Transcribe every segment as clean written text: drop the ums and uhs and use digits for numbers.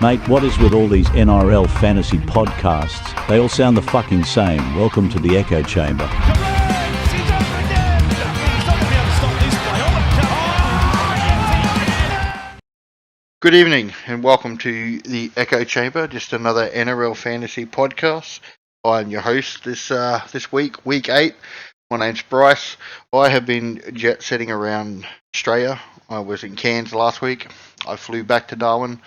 Mate, what is with all these NRL fantasy podcasts? They all sound the fucking same. Welcome to the Echo Chamber. Good evening and welcome to the Echo Chamber, just another NRL fantasy podcast. I'm your host this week, week 8. My name's Bryce. I have been jet setting around Australia. I was in Cairns last week. I flew back to Darwin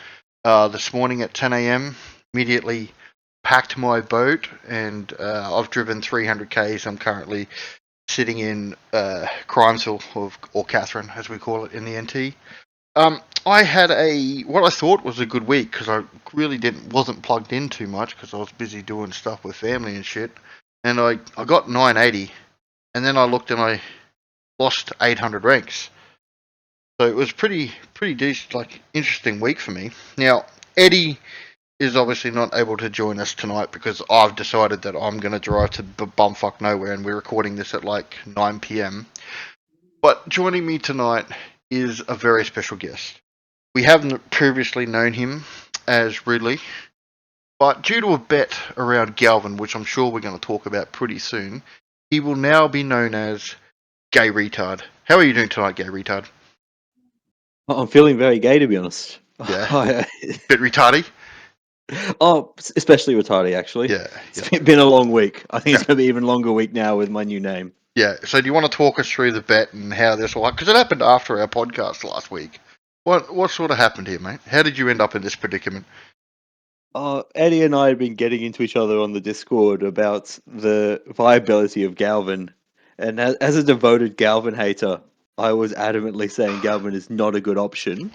this morning at 10 a.m. Immediately packed my boat and I've driven 300 k's. I'm currently sitting in Crimesville, or Catherine as we call it in the NT. I had what I thought was a good week because I really wasn't plugged in too much because I was busy doing stuff with family and shit. And I got 980, and then I looked and I lost 800 ranks. So it was pretty decent, interesting week for me. Now Eddie is obviously not able to join us tonight because I've decided that I'm going to drive to bumfuck nowhere, and we're recording this at 9 p.m. But joining me tonight is a very special guest. We haven't previously known him as Ridley, but due to a bet around Galvin, which I'm sure we're going to talk about pretty soon, he will now be known as Gay Retard. How are you doing tonight, Gay Retard? I'm feeling very gay, to be honest. Yeah, bit retardy? Oh, especially retardy, actually. Yeah. It's been a long week. I think it's going to be an even longer week now with my new name. Yeah, so do you want to talk us through the bet and how this all happened? Because it happened after our podcast last week. What sort of happened here, mate? How did you end up in this predicament? Eddie and I have been getting into each other on the Discord about the viability of Galvin. And as a devoted Galvin hater, I was adamantly saying Galvin is not a good option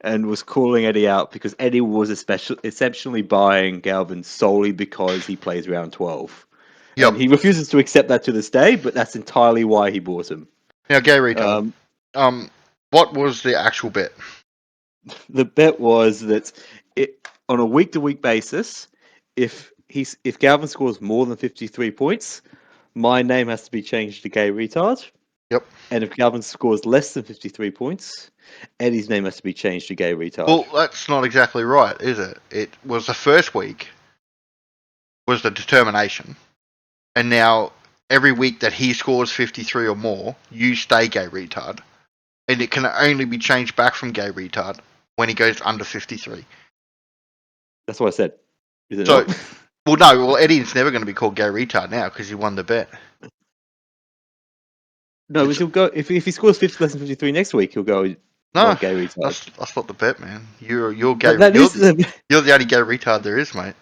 and was calling Eddie out because Eddie was exceptionally buying Galvin solely because he plays round 12. Yep. And he refuses to accept that to this day, but that's entirely why he bought him. Now, Gay Retard, what was the actual bet? The bet was that on a week-to-week basis, if Galvin scores more than 53 points, my name has to be changed to Gay Retard. Yep. And if Galvin scores less than 53 points, Eddie's name has to be changed to Gay Retard. Well, that's not exactly right, is it? It was the first week was the determination. And now, every week that he scores 53 or more, you stay Gay Retard. And it can only be changed back from Gay Retard when he goes under 53. That's what I said. Is it not? Well, Eddie's never going to be called Gay Retard now because he won the bet. No, he'll go if he scores 50 less than 53 next week, he'll go. No, Gay Retard. That's not the bet, man. You're gay. You're the only Gay Retard there is, mate.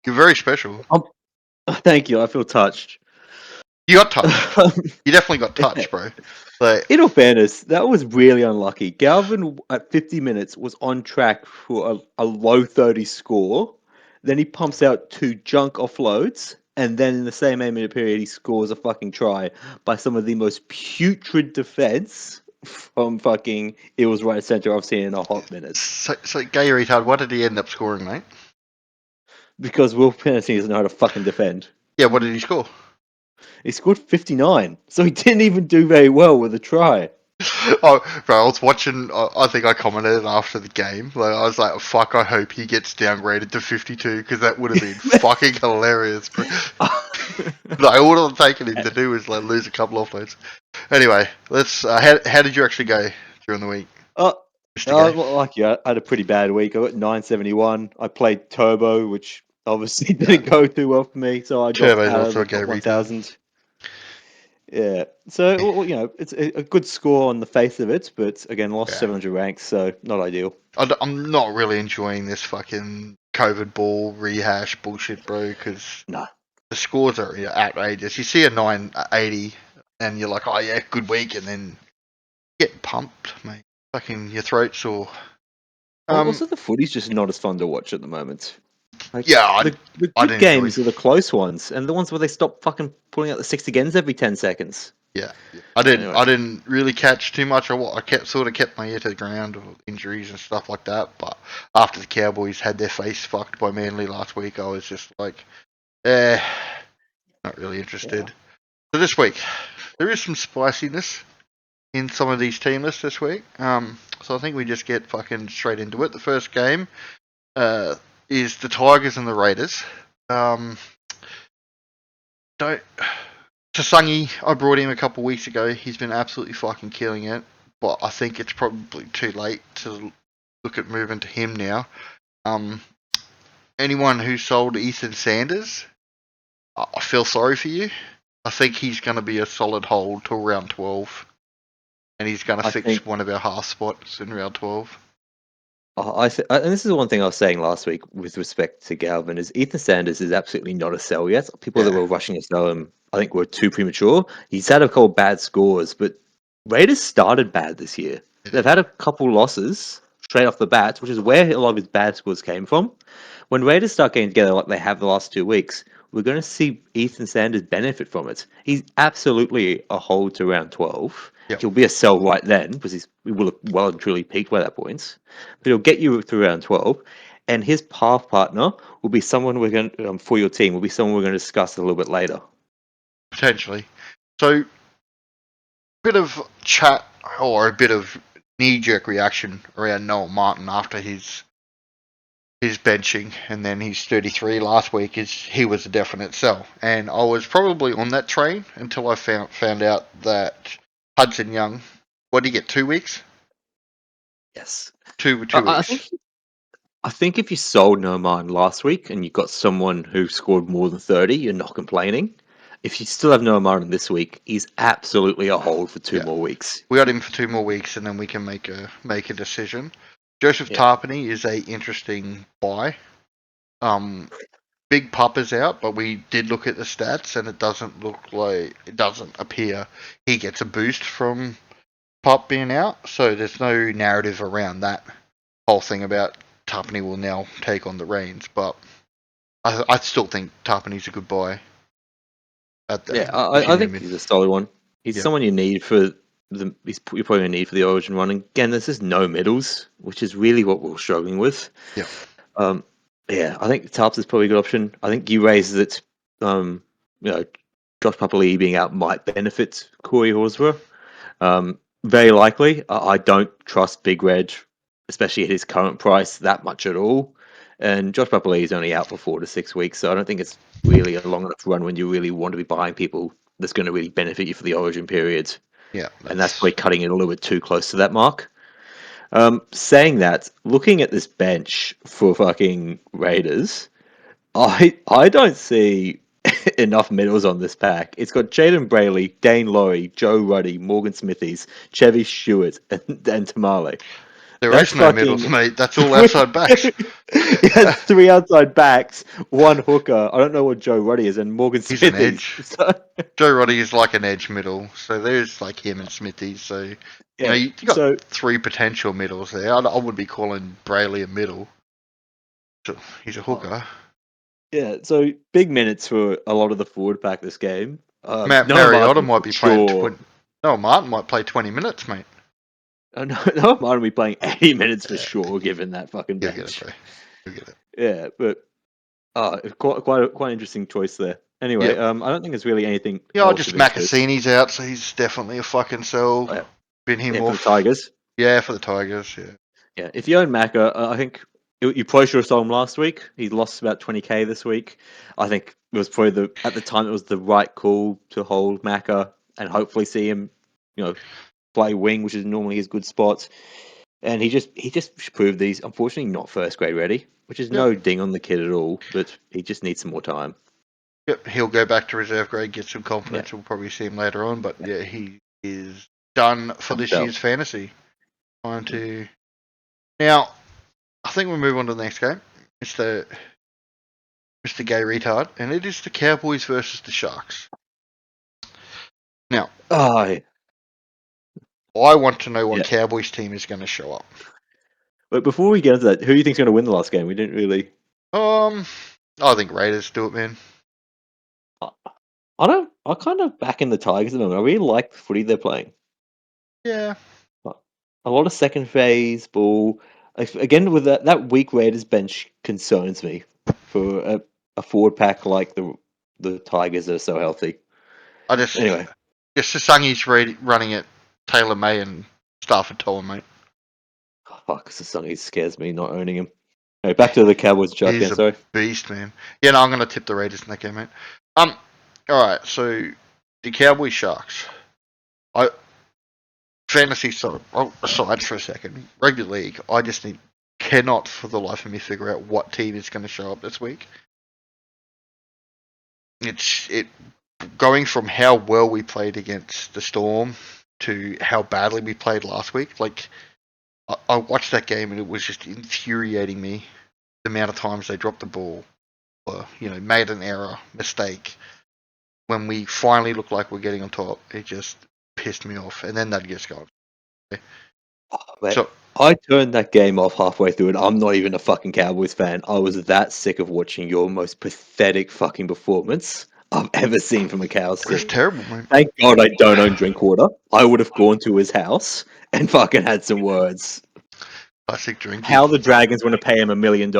You're very special. Thank you. I feel touched. You got touched. You definitely got touched, bro. In all fairness, that was really unlucky. Galvin at 50 minutes was on track for a low 30 score. Then he pumps out 2 junk offloads. And then in the same 8-minute period, he scores a fucking try by some of the most putrid defense from fucking Eels right centre I've seen in a hot minute. So Gay Retard, what did he end up scoring, mate? Because Will Pennington doesn't know how to fucking defend. Yeah, what did he score? He scored 59, so he didn't even do very well with a try. Oh, bro, I was watching, I think I commented after the game, I was like, fuck, I hope he gets downgraded to 52, because that would have been fucking hilarious, bro. All I'm taking him to do is lose a couple of offloads. Anyway, let's, how did you actually go during the week? Like you, I had a pretty bad week. I got 971. I played Turbo, which obviously didn't go too well for me, so I got also a 1,000. Yeah, so it's a good score on the face of it, but again, lost 700 ranks, so not ideal. I'm not really enjoying this fucking COVID ball rehash bullshit, bro, because the scores are outrageous. You see a 980, and you're like, oh yeah, good week, and then get pumped, mate. Fucking your throat sore. Also, the footy's just not as fun to watch at the moment. The good games are the close ones, and the ones where they stop fucking pulling out the 6 agains every 10 seconds. Yeah. I didn't really catch too much. I kept my ear to the ground of injuries and stuff like that. But after the Cowboys had their face fucked by Manly last week, I was just like, not really interested. Yeah. So this week, there is some spiciness in some of these team lists this week. So I think we just get fucking straight into it. The first game is the Tigers and the Raiders. Tasangi, I brought him a couple of weeks ago. He's been absolutely fucking killing it. But I think it's probably too late to look at moving to him now. Anyone who sold Ethan Sanders, I feel sorry for you. I think he's going to be a solid hold till round 12. And he's going to fix one of our half spots in round 12. And this is the one thing I was saying last week with respect to Galvin, is Ethan Sanders is absolutely not a sell yet. People that were rushing to sell him, I think, were too premature. He's had a couple bad scores, but Raiders started bad this year. They've had a couple losses straight off the bat, which is where a lot of his bad scores came from. When Raiders start getting together like they have the last 2 weeks, we're going to see Ethan Sanders benefit from it. He's absolutely a hold to round 12. Yep. He'll be a sell right then because he will have well and truly peaked by that point. But he'll get you through round 12. And his path partner will be someone we're going to, for your team, will be someone we're going to discuss a little bit later. Potentially. So, bit of chat or a bit of knee-jerk reaction around Noah Martin after his benching, and then he's 33 last week. He was a definite sell, and I was probably on that train until I found out that Hudson Young, what did he get, 2 weeks? Yes. Two weeks. I think if you sold No Martin last week and you got someone who scored more than 30, you're not complaining. If you still have No Martin this week, he's absolutely a hold for 2 more weeks. We got him for 2 more weeks, and then we can make a decision. Joseph Tarpany is a interesting buy. Big Pup is out, but we did look at the stats, and it doesn't appear he gets a boost from Pup being out. So there's no narrative around that whole thing about Tarpany will now take on the reins. But I still think Tarpany's a good buy. I think he's a solid one. He's someone you need for you're probably going to need for the Origin run. And again, there's just no middles, which is really what we're struggling with. Yeah. I think Tarps is probably a good option. I think you raised that, Josh Papali'i being out might benefit Corey Horsburgh. Very likely. I don't trust Big Reg, especially at his current price, that much at all. And Josh Papali'i is only out for 4 to 6 weeks, so I don't think it's really a long enough run when you really want to be buying people that's going to really benefit you for the Origin period. Yeah, and that's probably cutting it a little bit too close to that mark. Saying that, looking at this bench for fucking Raiders, I don't see enough medals on this pack. It's got Jaden Brayley, Dane Laurie, Joe Ruddy, Morgan Smithies, Chevy Stewart, and Tamale. There is no middles, mate. That's all outside backs. 3 outside backs, 1 hooker. I don't know what Joe Ruddy is, and Morgan Smithies. He's an edge. So. Joe Ruddy is like an edge middle. So there's like him and Smithies. So you got 3 potential middles there. I would be calling Brayley a middle. So he's a hooker. Yeah, so big minutes for a lot of the forward pack this game. Mariota might be playing. No, Martin might play 20 minute, mate. No, Martin will be playing 80 minutes for sure, given that fucking bench. You'll get it. Yeah, but quite an interesting choice there. Anyway, I don't think there's really anything. Yeah, just Macassini's out, so he's definitely a fucking sell. Bin him off. For the Tigers. Yeah, for the Tigers. Yeah. If you own Macca, I think you probably should have sold him last week. He lost about 20k this week. I think it was probably at the time it was the right call to hold Macca and hopefully see him, play wing, which is normally his good spot. And he just proved these, unfortunately, not first grade ready, which is no ding on the kid at all, but he just needs some more time. Yep, he'll go back to reserve grade, get some confidence. We'll probably see him later on, but he is done for this year's fantasy. Now, I think we'll move on to the next game. It's the Mr. Gay Retard, and it is the Cowboys versus the Sharks. Now, I want to know what Cowboys team is going to show up. But before we get into that, who do you think's going to win the last game? We didn't really. I think Raiders do it, man. I kind of back in the Tigers at the moment. I really like the footy they're playing. Yeah. A lot of second phase ball. Again, with that weak Raiders bench concerns me for a forward pack like the Tigers that are so healthy. Sasangi's running it Taylor May and Stafford Toller, mate. Oh, fuck, Sonny scares me not owning him. Anyway, back to the Cowboys Sharks He's game, a sorry. beast, man. Yeah, no, I'm going to tip the Raiders in that game, mate. All right, so the Cowboys Sharks. Fantasy sort of aside for a second. Rugby league, I just cannot for the life of me figure out what team is going to show up this week. It's going from how well we played against the Storm to how badly we played last week. Like I watched that game and it was just infuriating me the amount of times they dropped the ball or made an error, mistake. When we finally looked like we're getting on top, it just pissed me off, and then they'd just go. Mate, So I turned that game off halfway through it. I'm not even a fucking Cowboys fan. I was that sick of watching your most pathetic fucking performance I've ever seen from a Cows it's team. terrible, man. Thank God I don't own Drinkwater. I would have gone to his house and fucking had some words. Classic drinking. How the Dragons want to pay him $1 million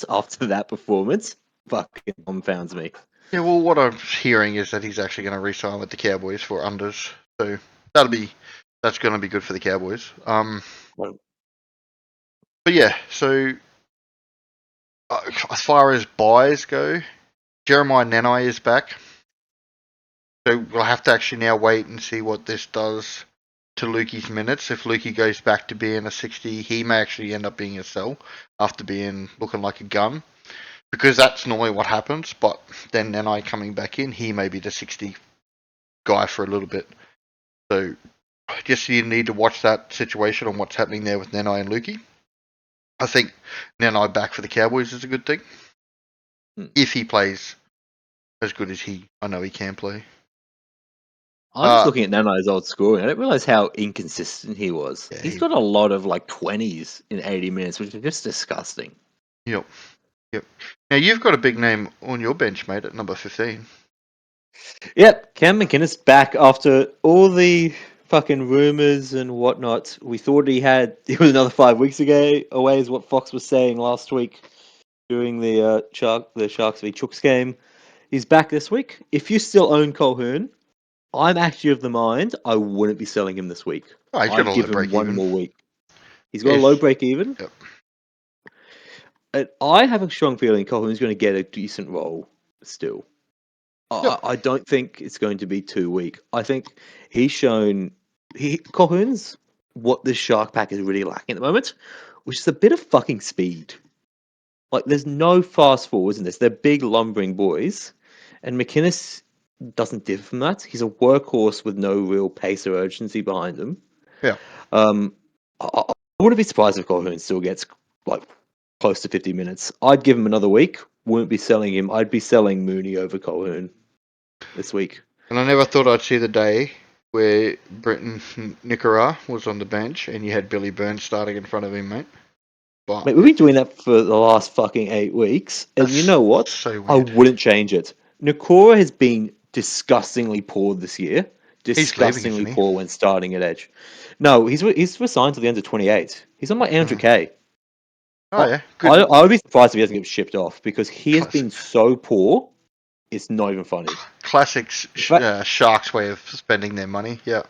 after that performance fucking confounds me. Yeah, well, what I'm hearing is that he's actually going to re-sign with the Cowboys for unders, so that's going to be good for the Cowboys. But yeah, so as far as buys go, Jeremiah Nanai is back, so we'll have to actually now wait and see what this does to Lukey's minutes. If Lukey goes back to being a 60, he may actually end up being a sell after looking like a gun. Because that's normally what happens, but then Nanai coming back in, he may be the 60 guy for a little bit. So just you need to watch that situation on what's happening there with Nanai and Lukey. I think Nanai back for the Cowboys is a good thing. If he plays as good as I know he can play. I'm just looking at Nanai's old scoring. I didn't realize how inconsistent he was. Yeah, He's got a lot of like 20s in 80 minutes, which is just disgusting. Yep. Now you've got a big name on your bench, mate, at number 15. Yep, Cam McInnes back after all the fucking rumors and whatnot. We thought it was another 5 weeks away, is what Fox was saying last week during the Sharks v Chooks game. He's back this week. If you still own Colquhoun, I'm actually of the mind I wouldn't be selling him this week. Oh, he's got I'd a low give him break one even. more week. He's got a low break even. Yep. And I have a strong feeling Colquhoun's going to get a decent role still. Yep. I don't think it's going to be too weak. I think he's shown Colquhoun's what this Shark pack is really lacking at the moment, which is a bit of fucking speed. Like there's no fast forwards in this. They're big lumbering boys, and McInnes doesn't differ from that. He's a workhorse with no real pace or urgency behind him. Yeah. I wouldn't be surprised if Colquhoun still gets like close to 50 minutes. I'd give him another week. Wouldn't be selling him. I'd be selling Mooney over Colquhoun this week. And I never thought I'd see the day where Brenton Nickera was on the bench and you had Billy Burns starting in front of him, mate. But Mate, we've been doing that for the last fucking 8 weeks, and you know what? So I weird. wouldn't change it. Nakora has been disgustingly poor this year. Disgustingly leaving, poor when starting at edge. No, he's resigned to the end of 28. He's on like 800k. Oh yeah, good. I would be surprised if he doesn't get shipped off because he has been so poor. It's not even funny. Classic Sharks way of spending their money. Yeah.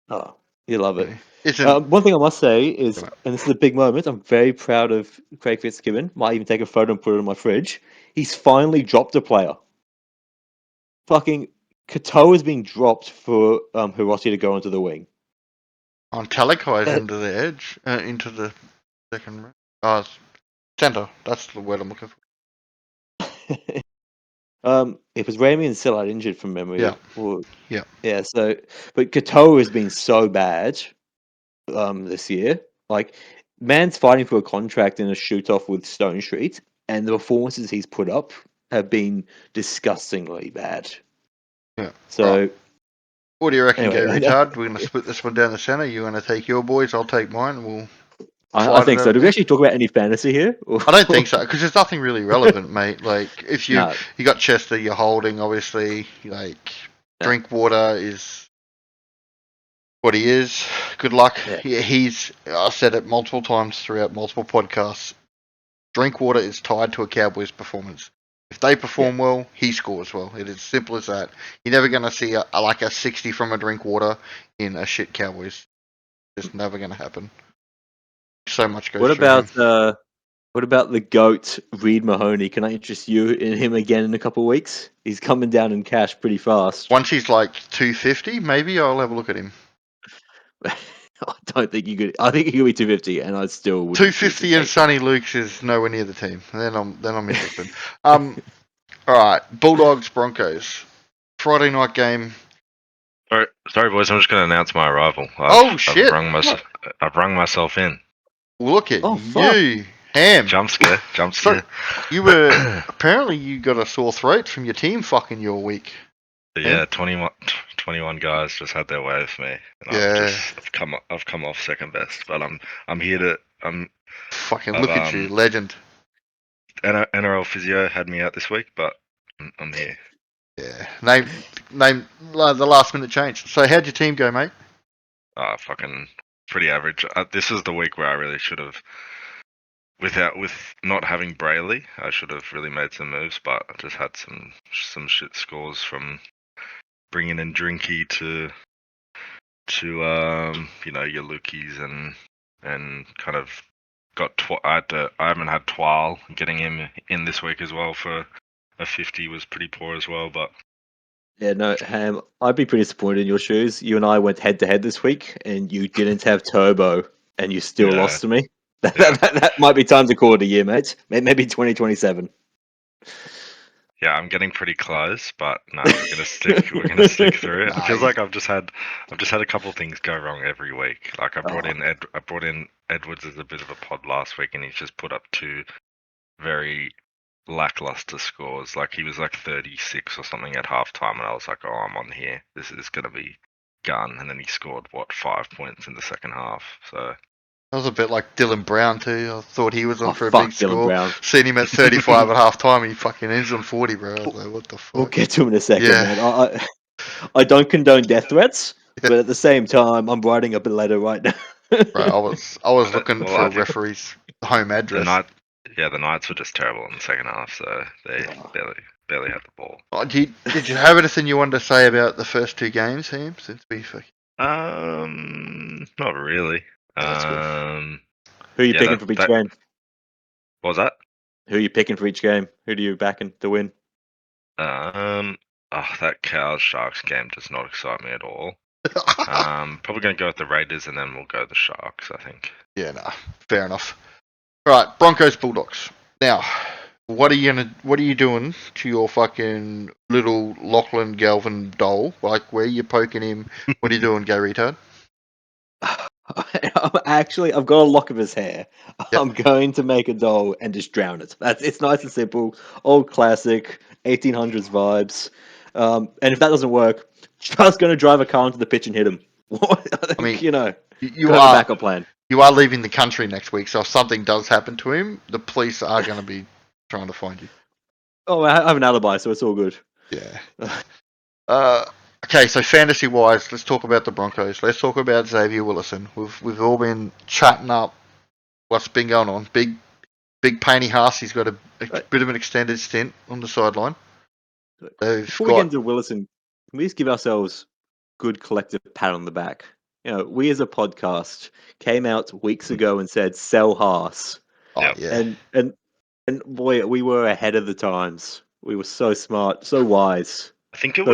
Oh, you love it. Yeah. One thing I must say is, and this is a big moment, I'm very proud of Craig Fitzgibbon. Might even take a photo and put it on my fridge. He's finally dropped a player. Fucking Katoa is being dropped for Hirossi to go onto the wing. On Talakai's into the edge, into the second center. That's the word I'm looking for. It was Rami and Sillard injured from memory. Yeah. Yeah. So, but Katoa has been so bad this year. Like, man's fighting for a contract in a shoot off with Stone Street, and the performances he's put up have been disgustingly bad. Yeah. So, right. What do you reckon, anyway, retard? We're going to split this one down the center. You're going to take your boys. I'll take mine. We'll. I think so. Do we actually talk about any fantasy here? I don't think so because there's nothing really relevant, mate. Like if you got Chester, you're holding. Obviously, like Drinkwater is what he is. Good luck. Yeah, I said it multiple times throughout multiple podcasts. Drinkwater is tied to a Cowboys performance. If they perform well, he scores well. It is simple as that. You're never going to see a 60 from a Drinkwater in a shit Cowboys. It's never going to happen. So much goes What through him. about what about the GOAT, Reed Mahoney? Can I interest you in him again in a couple of weeks? He's coming down in cash pretty fast. Once he's like 250, maybe I'll have a look at him. I don't think you could. I think he could be 250, and I still wouldn't choose to 250 and take him. Sonny Lukes is nowhere near the team. Then I'm interested. All right, Bulldogs Broncos Friday night game. Sorry, boys. I'm just going to announce my arrival. Shit! I've rung myself in. Look at fuck. you, Ham. Jump scare. So, you were apparently you got a sore throat from your team fucking your week. Yeah, 21 guys just had their way with me. And Yeah. I've come off second best, but I'm here to Fucking look at you, legend. NRL physio had me out this week, but I'm here. Yeah. Name the last minute change. So how'd your team go, mate? Fucking pretty average. This is the week where I really should have, with not having Brayley, I should have really made some moves, but I just had some shit scores from bringing in Drinky to your Lukey's and kind of got I haven't had Twile. Getting him in this week as well for a 50 was pretty poor as well, but Yeah, no, Ham, I'd be pretty disappointed in your shoes. You and I went head to head this week, and you didn't have Turbo, and you still Yeah. lost to me. That might be time to call it a year, mate. Maybe 2027. yeah, I'm getting pretty close, but no, we're gonna stick. We're gonna stick through it. It feels like I've just had a couple of things go wrong every week. Like I brought in Edwards as a bit of a pod last week, and he's just put up two very lackluster scores. Like he was like 36 or something at halftime, and I was like, oh, I'm on here. This is gonna be gun. And then he scored 5 points in the second half. So. That was a bit like Dylan Brown too. I thought he was on for a fuck big Dylan score. Brown. Seen him at 35 at half time. He fucking ends on 40, bro. I was like, what the fuck? We'll get to him in a second, Yeah. man. I don't condone death threats, but at the same time, I'm writing up a letter right now. Bro, I was looking Well, for I a think referee's home address. The Knights were just terrible in the second half, so they barely had the ball. Oh, did you have anything you wanted to say about the first two games, Sam? Since we fucking... Not really. That's good. Who are you picking for each game? What was that? Who are you picking for each game? Who do you back to win? That Cows Sharks game does not excite me at all. Probably going to go with the Raiders, and then we'll go the Sharks, I think. Yeah, nah, fair enough. All right, Broncos Bulldogs. Now, what are you doing to your fucking little Lachlan Galvin doll? Like, where you poking him? What are you doing, gay retard? Actually, I've got a lock of his hair. Yep. I'm going to make a doll and just drown it. It's nice and simple, old classic, 1800s vibes. And if that doesn't work, just going to drive a car into the pitch and hit him. I mean, you know, you have are a backup plan. You are leaving the country next week, so if something does happen to him, the police are going to be trying to find you. Oh, I have an alibi, so it's all good. Yeah. Okay, so fantasy-wise, let's talk about the Broncos. Let's talk about Xavier Willison. We've all been chatting up what's been going on. Big Painty Haas, he's got a bit of an extended stint on the sideline. Before we get into Willison, can we just give ourselves good collective pat on the back? You know, we as a podcast came out weeks ago and said sell Haas. Oh, yeah. And boy, we were ahead of the times. We were so smart, so wise. I think it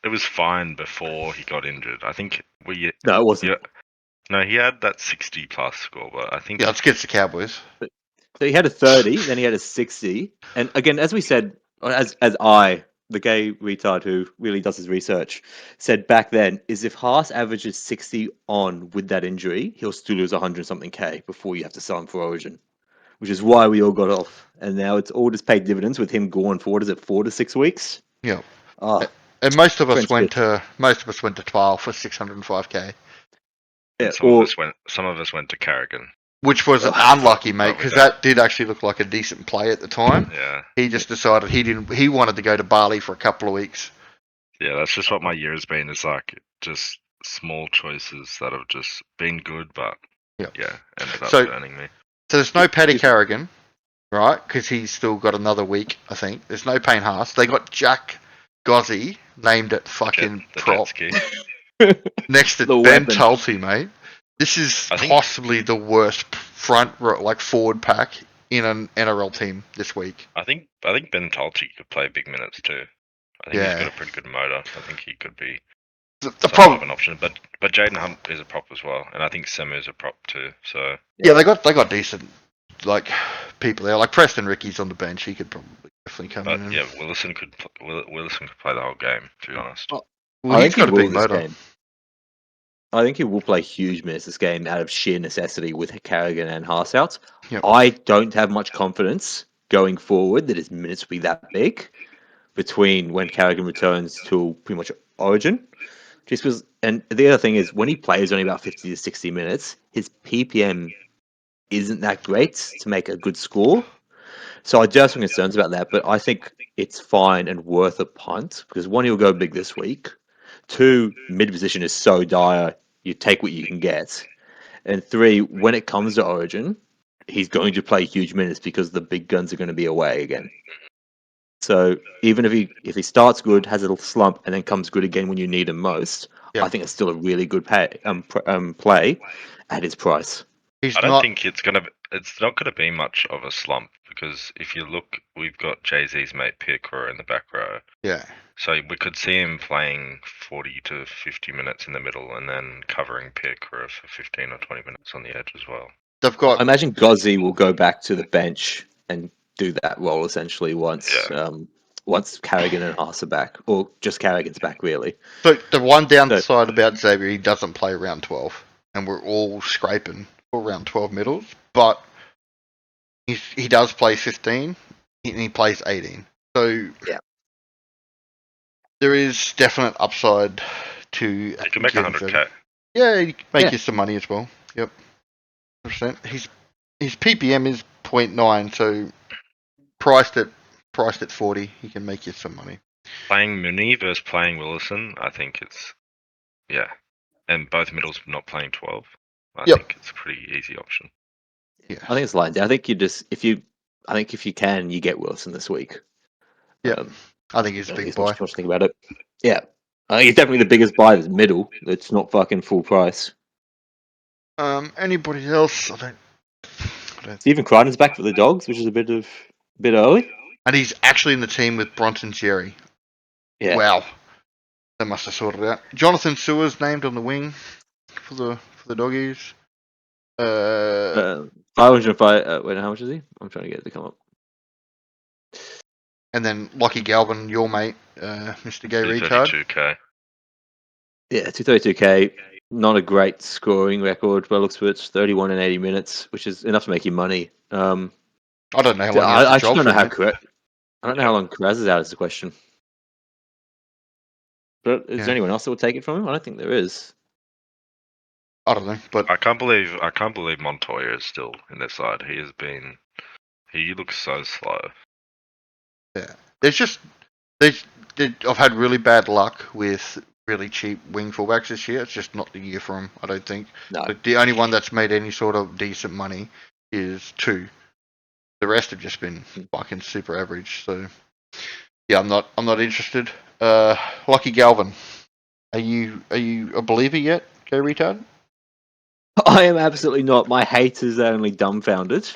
was fine before he got injured. I think No, it wasn't. No, he had that 60 plus score, but I think it's against the Cowboys. So he had a 30, then he had a 60, and again, as we said, as I, the gay retard who really does his research, said back then, is if Haas averages 60 on with that injury, he'll still lose 100 something K before you have to sell him for Origin, which is why we all got off. And now it's all just paid dividends with him going forward. Is it 4 to 6 weeks? Yeah. And most of us went to 12 for 605K. Yeah, some of us went to Carrigan. Which was unlucky, mate, because that did actually look like a decent play at the time. Yeah. He just decided he wanted to go to Bali for a couple of weeks. Yeah, that's just what my year has been. Is like just small choices that have just been good, but ended up burning me. So there's no Paddy Carrigan. right? Because he's still got another week, I think. There's no Payne Haas. They got Jack Gozzi named at fucking the prop jet ski. next to The Ben weapon. Tulsi, mate. This is I think- possibly the worst forward pack in an NRL team this week. I think Ben Tulchi could play big minutes too. I think he's got a pretty good motor. I think he could be The somewhat of problem, an option. But Jaden Hunt is a prop as well, and I think Semu is a prop too. So yeah, they got decent people there. Like Preston Ricky's on the bench. He could probably definitely come in. but yeah, Willison could play the whole game. To be honest, Well, I he's think he got a will big this motor. game. I think he will play huge minutes this game out of sheer necessity with Carrigan and Haas out. Yep. I don't have much confidence going forward that his minutes will be that big between when Carrigan returns to pretty much Origin. Just because, and the other thing is when he plays only about 50 to 60 minutes, his PPM isn't that great to make a good score. So I do have some concerns about that, but I think it's fine and worth a punt because one, he'll go big this week. Two, mid position is so dire, you take what you can get. And three, when it comes to Origin, he's going to play huge minutes because the big guns are going to be away again. So even if he starts good, has a little slump, and then comes good again when you need him most, Yeah. I think it's still a really good play at his price. He's I don't not. think it's not gonna be much of a slump because if you look, we've got Jay Z's mate Piakura in the back row. Yeah. So we could see him playing 40 to 50 minutes in the middle and then covering Piakura for 15 or 20 minutes on the edge as well. They've got. I imagine Gozzi will go back to the bench and do that role essentially once once Carrigan and Haas are back, or just Carrigan's back really. So the one downside about Xavier, he doesn't play round 12, and we're all scraping for round 12 middles. But he does play 15, and he plays 18. So Yeah. there is definite upside to. You can make getting 100k. Yeah, you can make Yeah. you some money as well. Yep, 100%. His PPM is 0.9, so priced at 40, he can make you some money. Playing Mooney versus playing Willison, I think it's and both middles not playing 12. I Yep. think it's a pretty easy option. Yeah, I think it's lined down. I think if you can, you get Wilson this week. Yep. I think he's a big There's buy. not much to think about it. Yeah. I think he's definitely the biggest buy that's middle. It's not fucking full price. Anybody else? I don't. Stephen Crichton's back for the Dogs, which is a bit early. And he's actually in the team with Bronson Jerry. Yeah. Wow, they must have sorted it out. Jonathan Sewers named on the wing for the Doggies. 505. Wait, how much is he? I'm trying to get it to come up. And then Lockie Galvin, your mate, Mr. Gay Retard. 32k. Yeah, 232k. Not a great scoring record, but it looks for it's 31 and 80 minutes, which is enough to make you money. I don't know how long he has I the actually job don't know for, how mate. I don't know how long Kraz is out. Is the question. But is there anyone else that would take it from him? I don't think there is. I don't know, but I can't believe Montoya is still in their side. He looks so slow. yeah, I've had really bad luck with really cheap wing fullbacks this year. It's just not the year for him, I don't think. No. But the only one that's made any sort of decent money is two. The rest have just been fucking super average. So yeah, I'm not interested. Lucky Galvin, are you a believer yet, Gay Retard? I am absolutely not. My hate is only dumbfounded.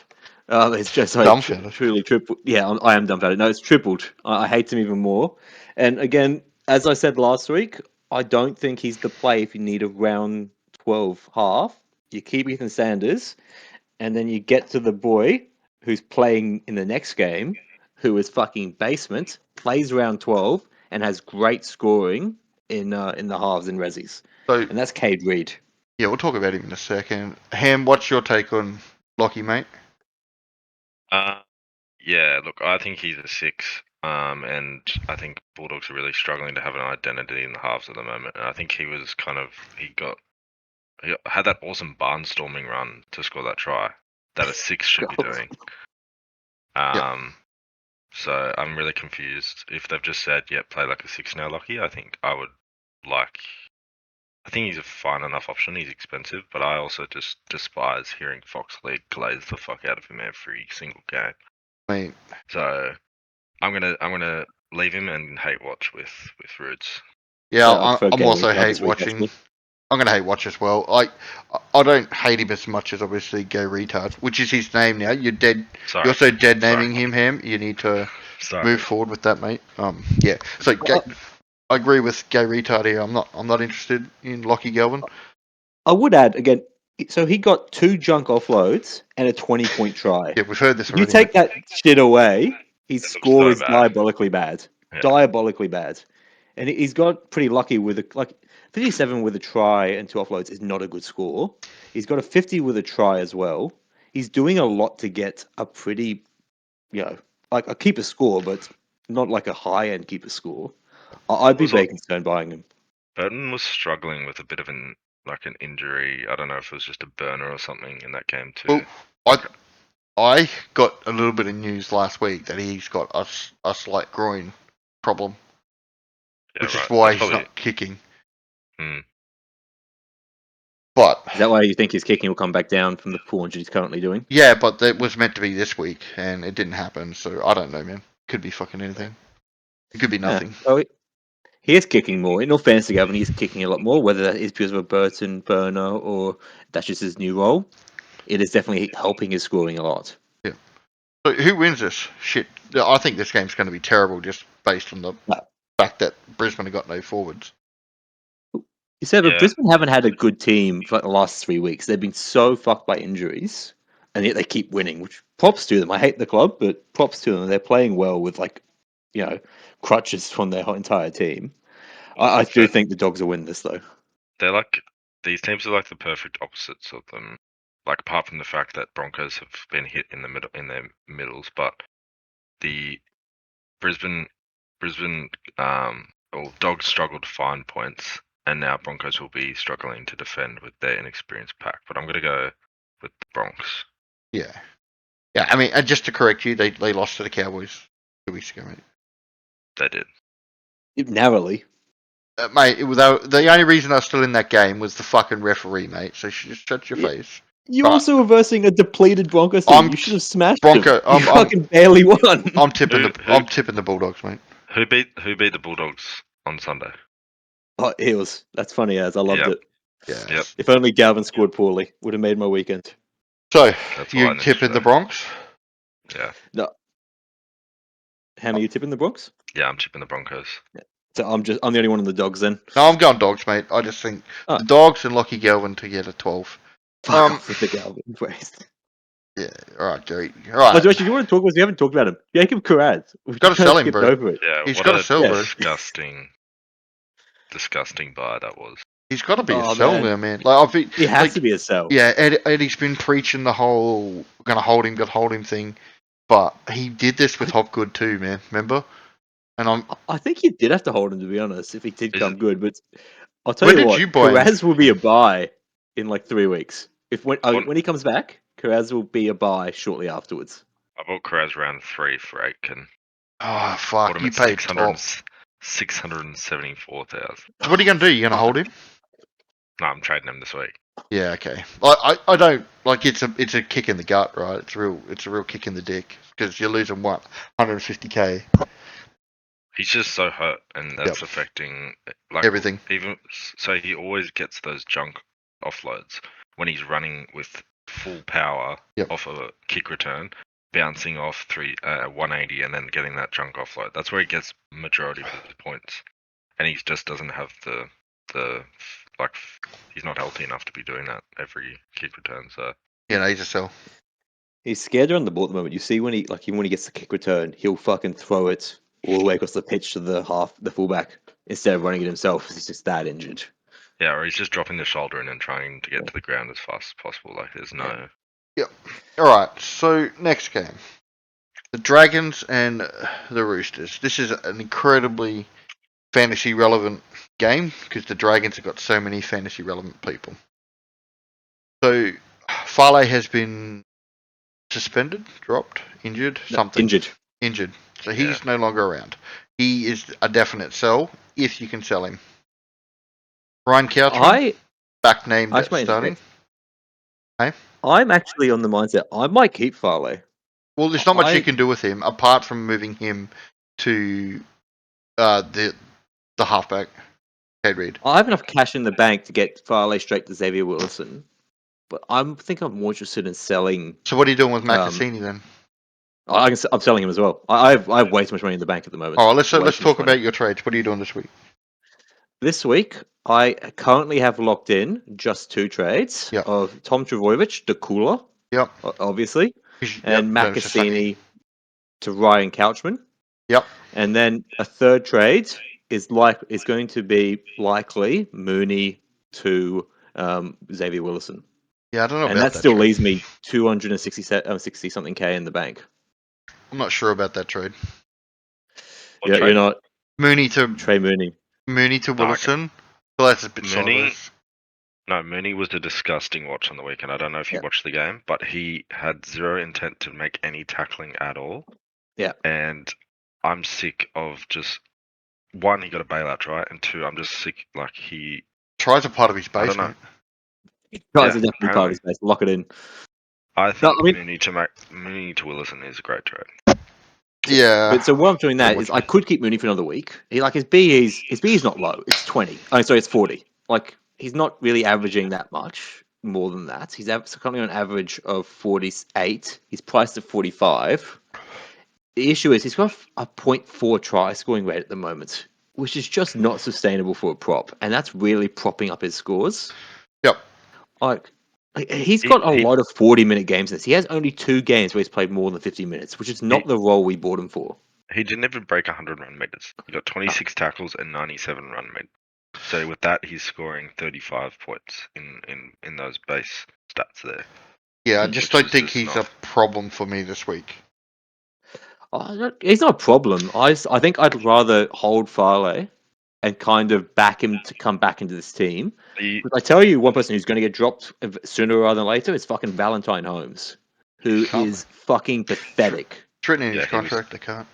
It's just like Dumbfounded? truly tripled. Yeah, I am dumbfounded. No, it's tripled. I hate him even more. And again, as I said last week, I don't think he's the play if you need a round 12 half. You keep Ethan Sanders, and then you get to the boy who's playing in the next game, who is fucking basement, plays round 12, and has great scoring in the halves and resis. So And that's Cade Reed. yeah, we'll talk about him in a second. Ham, what's your take on Lockie, mate? Yeah, look, I think he's a 6. And I think Bulldogs are really struggling to have an identity in the halves at the moment. And I think he had that awesome barnstorming run to score that try that a 6 should be doing. So I'm really confused. If they've just said, play like a 6 now, Lockie, I think he's a fine enough option. He's expensive, but I also just despise hearing Fox League glaze the fuck out of him every single game. I mean, So I'm gonna leave him and hate watch with Roots. yeah, Yeah, I prefer I'm Gary also Retard hate this week, watching. actually. I'm gonna hate watch as well. I don't hate him as much as obviously Gay Retard, which is his name now. You're dead. Sorry. You're also dead naming Sorry. him Ham. You need to Sorry. move forward with that, mate. Yeah. So I agree with Gay Retard here. I'm not interested in Lockie Galvin. I would add again. So he got 2 junk offloads and a 20-point try. Yeah, we've heard this If you already, take mate. that shit away, his It looks score so is bad. diabolically bad. Yeah. Diabolically bad. And he's got pretty lucky with 57 with a try and 2 offloads is not a good score. He's got a 50 with a try as well. He's doing a lot to get a pretty, like a keeper score, but not like a high end keeper score. I'd be Was very it- concerned buying him. Burton was struggling with a bit of an injury. I don't know if it was just a burner or something in that game too. Well, I got a little bit of news last week that he's got a slight groin problem, Yeah, which is right. why That's he's probably- not kicking. Hmm. But Is that why you think his kicking will come back down from the 400 he's currently doing? yeah, but that was meant to be this week, and it didn't happen. So I don't know, man. Could be fucking anything. It could be nothing. Yeah. Oh, he is kicking more. In all fairness to Gavin, he's kicking a lot more, whether that is because of a Burton burner or that's just his new role. It is definitely helping his scoring a lot. So who wins this? Shit, I think this game's going to be terrible just based on the No. fact that Brisbane have got no forwards. You said, but Yeah. Brisbane haven't had a good team for like the last 3 weeks. They've been so fucked by injuries, and yet they keep winning, which props to them. I hate the club, but props to them. They're playing well with crutches from their whole entire team. I do think the Dogs will win this though. They're like these teams are like the perfect opposites of them. Like apart from the fact that Broncos have been hit in their middles, but the Brisbane Dogs struggle to find points, and now Broncos will be struggling to defend with their inexperienced pack. But I'm gonna go with the Bronx. Yeah. I mean, and just to correct you, they lost to the Cowboys 2 weeks ago, mate. They did. Narrowly. Mate, the only reason I was still in that game was the fucking referee, mate. So just shut your face. You're But- also reversing a depleted Broncos team. You should have smashed Bronco- them. You fucking barely won. I'm tipping Who- I'm tipping the Bulldogs, mate. Who beat the Bulldogs on Sunday? Oh, Eels. That's funny as I loved Yep. it. Yeah. Yep. If only Galvin scored poorly, would have made my weekend. So That's all I you need tipping to the know. Bronx? Yeah. How many are you tipping the Bronx? Yeah, I'm tipping the Broncos. So I'm the only one on the Dogs then. No, I'm going Dogs, mate. I just think Oh. the Dogs and Lockie Galvin to get a 12. Fuck off with the Galvin waste. Yeah. All right, Gary. All right. Oh, Josh, you want to talk about? We haven't talked about him. Jacob Karaz. We've Gotta kinda sell him, skipped bro. over it. Yeah, He's what gotta a sell, bro. disgusting buy that was. He's got to be Oh, a sell man. now, man. Like He has to be a sell. Yeah, Eddie's been preaching the whole gonna hold him thing, but he did this with Hopgood too, man. Remember? And I think you did have to hold him, to be honest, if he did Is come it- good. But I'll tell When you did what, you buy him? Karaz will be a buy in like 3 weeks. When What- he comes back, Karaz will be a buy shortly afterwards. I bought Carraz round 3 for Aitken. oh Bought fuck, him you at paid top. 674,000. So what are you gonna do? You gonna hold him? No, I'm trading him this week. Yeah, okay. I don't like it's a kick in the gut, right? It's a real kick in the dick because you're losing what 150k He's just so hurt, and that's Yep. affecting like everything. Even so, he always gets those junk offloads when he's running with full power Yep. off a kick return, bouncing off 180, and then getting that junk offload. That's where he gets majority of his points, and he just doesn't have the he's not healthy enough to be doing that every kick return. So You know, he's a sell. He's scared around the ball at the moment. You see when even when he gets the kick return, he'll fucking throw it all the way across the pitch to the fullback instead of running it himself. He's just that injured. yeah, or he's just dropping the shoulder in and trying to get to the ground as fast as possible. Like there's no. All right, so next game, the Dragons and the Roosters. This is an incredibly fantasy relevant game because the Dragons have got so many fantasy relevant people. So Farley has been suspended, dropped, injured, something. Injured. So he's no longer around. He is a definite sell if you can sell him. Ryan Couchman, back named I actually starting. I'm actually on the mindset I might keep Farley. Well, there's not much you can do with him apart from moving him to the halfback. Cade Reed. I have enough cash in the bank to get Farley straight to Xavier Willison, but I'm more interested in selling. So what are you doing with Macassini then? I'm selling him as well. I have way too much money in the bank at the moment. Oh, let's talk about your trades. What are you doing this week? This week, I currently have locked in just 2 trades of Tom Trbojevic, the cooler, obviously, and Macassini to Ryan Couchman. Yep. And then a third trade is going to be likely Mooney to Xavier Willison. Yeah, I don't know and about that still trade. leaves me 260 something K in the bank. I'm not sure about that trade. Yeah, you're not. Mooney to Trey Mooney. Mooney to Willison. Well, that's a bit sideways. No, Mooney was a disgusting watch on the weekend. I don't know if you watched the game, but he had zero intent to make any tackling at all. Yeah. And I'm sick of just, 1, he got a bailout try, and 2, I'm just sick, like he... Tries a part of his base, I don't know. Tries a definitely part of his base. Lock it in. I think Mooney to Willison is a great trade. Yeah. But so while I'm doing that is I could keep Mooney for another week. His BE is not low. It's 20. Oh, sorry, it's 40. Like he's not really averaging that much more than that. He's currently on an average of 48. He's priced at 45. The issue is he's got a 0.4 try scoring rate at the moment, which is just not sustainable for a prop, and that's really propping up his scores. Yep. Like he's got a lot of 40-minute games in this. He has only 2 games where he's played more than 50 minutes, which is not the role we bought him for. He didn't even break 100 run meters. He got 26 tackles and 97 run meters. So with that, he's scoring 35 points in those base stats there. Yeah, I just don't think he's a problem for me this week. He's not a problem. I think I'd rather hold Farley and kind of back him to come back into this team. I tell you, one person who's going to get dropped sooner rather than later is fucking Valentine Holmes, who is fucking pathetic. It's written in his contract, they can't.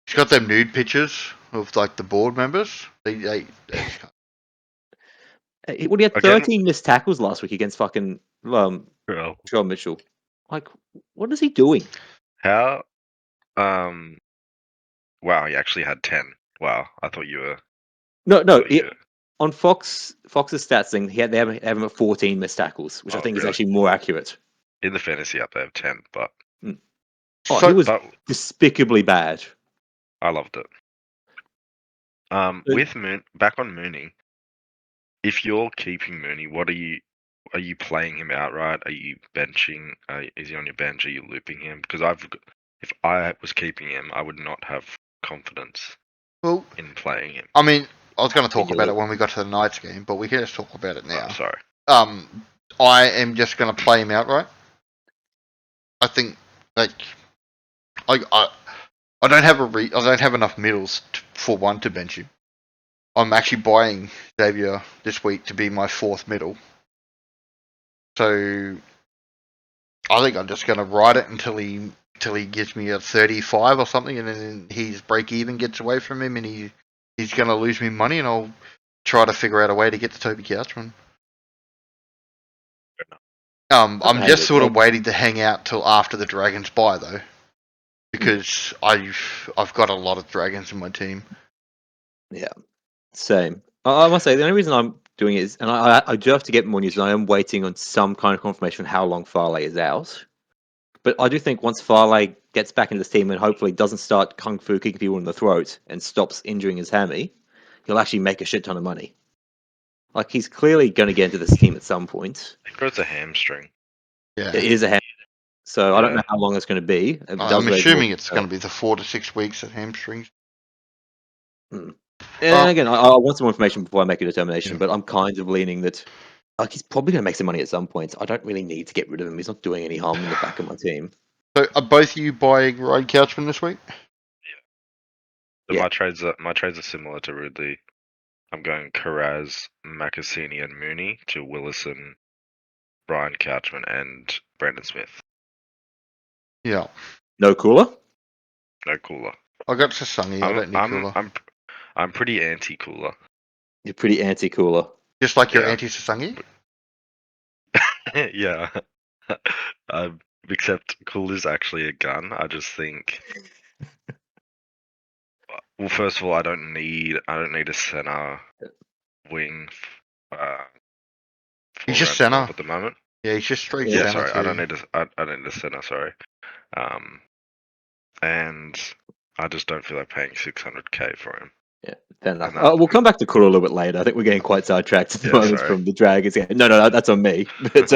He's got them nude pictures of like the board members. They just can't. He had 13 missed tackles last week against fucking Joel Mitchell. Like, what is he doing? How? Wow, he actually had 10. Wow, I thought you were. No. On Fox's stats thing, they have him at 14 missed tackles, which I think is actually more accurate. In the fantasy app, they have 10, but. He was despicably bad. I loved it. With back on Mooney, if you're keeping Mooney, are you playing him outright? Are you benching? Is he on your bench? Are you looping him? Because if I was keeping him, I would not have confidence in playing him. I mean, I was going to talk about it when we got to the Knights game, but we can just talk about it now. I'm sorry. I am just going to play him outright. I think like I don't have I don't have enough middles for one to bench him. I'm actually buying Xavier this week to be my 4th middle. So I think I'm just going to ride it until he gives me a 35 or something, and then his break even gets away from him, and he's going to lose me money, and I'll try to figure out a way to get to Toby Couchman. I'm just sort of waiting to hang out till after the Dragons bye though, because I've got a lot of Dragons in my team. Yeah, same. I must say the only reason I'm doing it is, and I do have to get more news, and I am waiting on some kind of confirmation on how long Farley is out. But I do think once Farley gets back into this team and hopefully doesn't start kung fu kicking people in the throat and stops injuring his hammy, he'll actually make a shit ton of money. Like, he's clearly going to get into this team at some point. I think it's a hamstring. Yeah, it is a hamstring. So I don't know how long it's going to be. I'm assuming it's going to be the 4 to 6 weeks at hamstrings. And again, I want some more information before I make a determination, but I'm kind of leaning that he's probably going to make some money at some point. I don't really need to get rid of him. He's not doing any harm in the back of my team. So are both of you buying Ryan Couchman this week? Yeah. My trades are similar to Ridley. I'm going Carraz, Macassini, and Mooney to Willison, Brian Couchman, and Brandon Smith. Yeah. No cooler? No cooler. I got Sasangi. I don't need cooler. I'm pretty anti-cooler. You're pretty anti-cooler. Just like you're anti-Sasangi? Yeah. except Cooler's actually a gun. I just think. Well, first of all, I don't need a center wing. Uh, He's for just round 12 center. at the moment. Yeah, he's just straight Yeah. Yeah, center sorry, too. I don't need a center. Sorry, and I just don't feel like paying 600k for him. Yeah, fair enough. And that- We'll come back to Kuro a little bit later. I think we're getting quite sidetracked at the Yeah, moment sorry. from the Dragons. Yeah, no, that's on me. But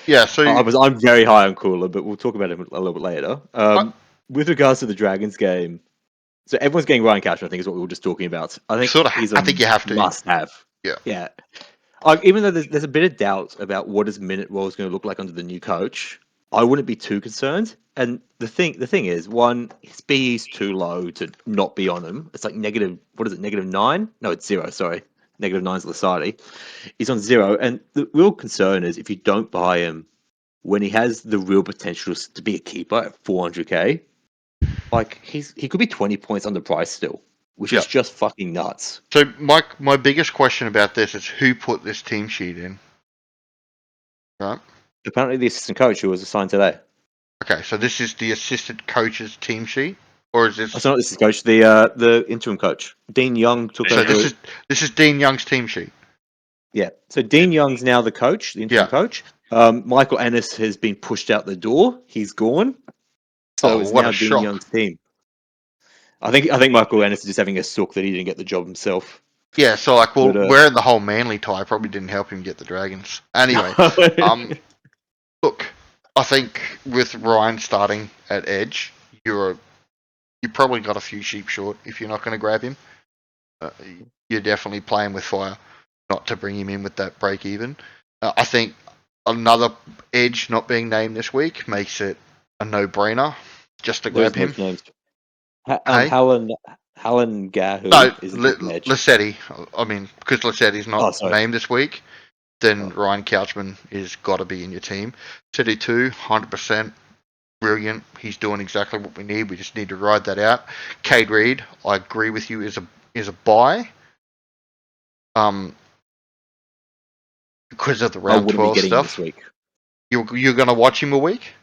Yeah, so I'm very high on Cooler, but we'll talk about it a little bit later. With regards to the Dragons game, so everyone's getting Ryan Couch, I think, is what we were just talking about. I think he's I think you have to. must-have. Yeah. Yeah. Even though there's a bit of doubt about what his minute role is going to look like under the new coach, I wouldn't be too concerned. And the thing is, one, his BE is too low to not be on him. It's like negative, what is it, -9? No, it's 0, sorry. -9's Lasardi. He's on 0. And the real concern is if you don't buy him when he has the real potential to be a keeper at 400k, like he could be 20 points underpriced still, which is just fucking nuts. So my biggest question about this is who put this team sheet in, right? Apparently, the assistant coach who was assigned today. Okay, so this is the assistant coach's team sheet, or is this? That's not this is coach. The interim coach, Dean Young, took So over. this is Dean Young's team sheet. Yeah. So Dean Young's now the coach, the interim coach. Michael Ennis has been pushed out the door. He's gone. So it's what now a Dean shock. Young's team. I think Michael Ennis is just having a sook that he didn't get the job himself. Yeah, so like, well, But, wearing the whole Manly tie probably didn't help him get the Dragons. Anyway, look, I think with Ryan starting at edge, you probably got a few sheep short if you're not going to grab him. You're definitely playing with fire not to bring him in with that break even. I think another edge not being named this week makes it a no-brainer just to grab him. Names. Hey? Hallen Gahu No, is an edge. Lissetti. I mean, because Lissetti's not sorry. named this week, then Ryan Couchman is got to be in your team. City 2, 100%. Brilliant. He's doing exactly what we need. We just need to ride that out. Cade Reed, I agree with you, is a buy. Because of the round 12 stuff. This week. You're going to watch him a week?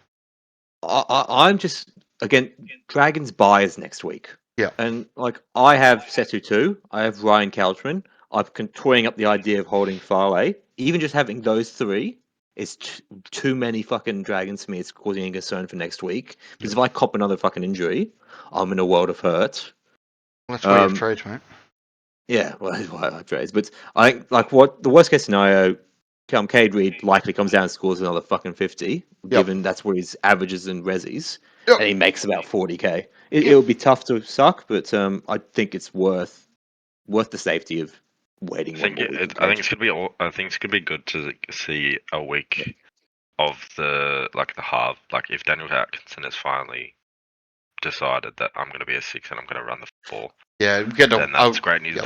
I'm just again Dragons buys next week. Yeah. And like I have Setu 2, I have Ryan Couchman. I'm toying up the idea of holding Farley. Even just having those three is too many fucking Dragons for me. It's causing a concern for next week. Because if I cop another fucking injury, I'm in a world of hurt. Well, that's why you have trades, mate. Yeah, well, that's why I like trades. But I think like what the worst case scenario, Cade Reed likely comes down and scores another fucking 50, given that's what his averages and resis, and he makes about 40k. It'll be tough to suck, but I think it's worth the safety of waiting. I think it's gonna be good to see a week of the half. Like if Daniel Atkinson has finally decided that I'm going to be a 6 and I'm going to run the 4. Yeah, then that's great news.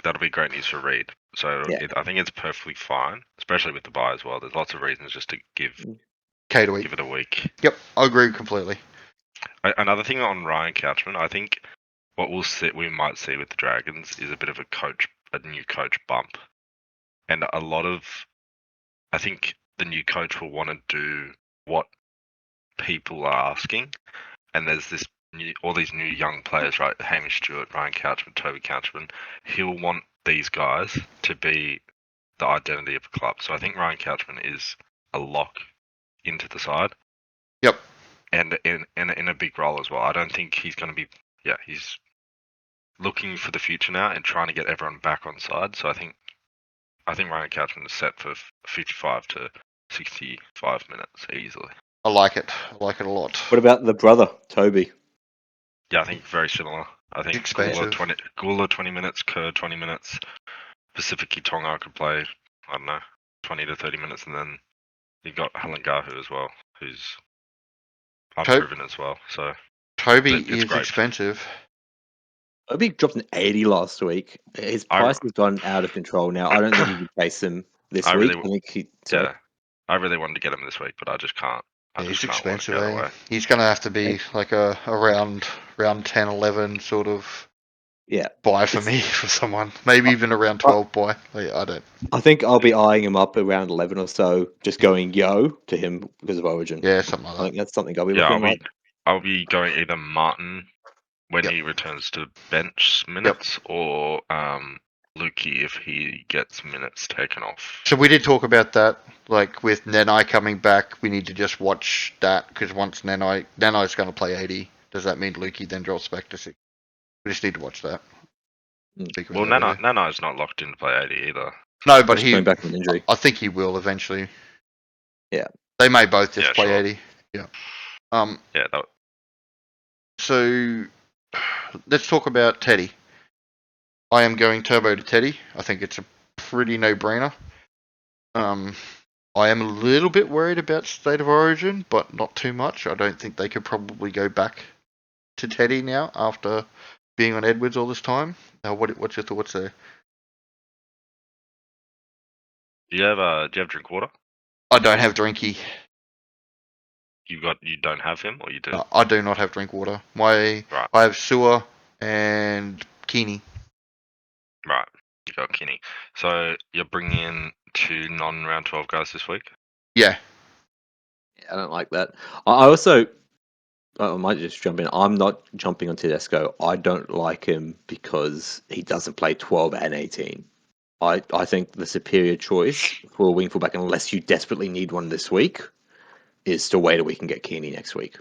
That'll be great news for Reed. So I think it's perfectly fine, especially with the buy as well. There's lots of reasons just to give Kate a week. Give it a week. Yep, I agree completely. Another thing on Ryan Couchman, I think what we might see with the Dragons is a bit of a new coach bump, and I think the new coach will want to do what people are asking, and there's all these new young players, right? Hamish Stewart, Ryan Couchman, Toby Couchman. He'll want these guys to be the identity of the club. So I think Ryan Couchman is a lock into the side. Yep. And in a big role as well. I don't think he's going to be. Yeah, he's looking for the future now and trying to get everyone back on side. So I think Ryan Couchman is set for 55 to 65 minutes easily. I like it. I like it a lot. What about the brother, Toby? Yeah, I think very similar. I think Gula 20 minutes, Kerr 20 minutes, Pacific Tonga could play, I don't know, 20 to 30 minutes, and then you've got Halangahu as well, who's unproven as well. So Toby is great. Expensive. Toby dropped an 80 last week. His price has gone out of control now. I don't think you can chase him this week. I really wanted to get him this week, but I just can't. He's expensive. He's going to have to be like a around 10, 11 sort of. buy for me for someone. Maybe even around 12 buy. I don't. I think I'll be eyeing him up around 11 or so, just going yo to him because of Origin. Yeah, something like I that. think that's something I'll be Yeah, looking like. I'll be going either Martin when Yep. he returns to bench minutes, or Lukey if he gets minutes taken off. So we did talk about that, like with Nenai coming back. We need to just watch that because once Nenai's going to play 80, does that mean Lukey then drops back to 6? We just need to watch that. Well, Nana's not locked in to play 80 either. No, but He's coming back from injury. I think he will eventually. Yeah. They may both just play sure. 80. Yeah. Yeah. So let's talk about Teddy. I am going turbo to Teddy. I think it's a pretty no-brainer. I am a little bit worried about State of Origin, but not too much. I don't think they could probably go back to Teddy now after being on Edwards all this time. What's your thoughts there? Do you have drink water? I don't have Drinky. You don't have him, or you do? No, I do not have drink water. Right. I have Sewer and Keeney. Right. You got Kinney. So you're bringing in 2 non-round 12 guys this week? Yeah. I don't like that. I also, I might just jump in. I'm not jumping on Tedesco. I don't like him because he doesn't play 12 and 18. I think the superior choice for a wing fullback, unless you desperately need one this week, is to wait a week and get Keeney next week.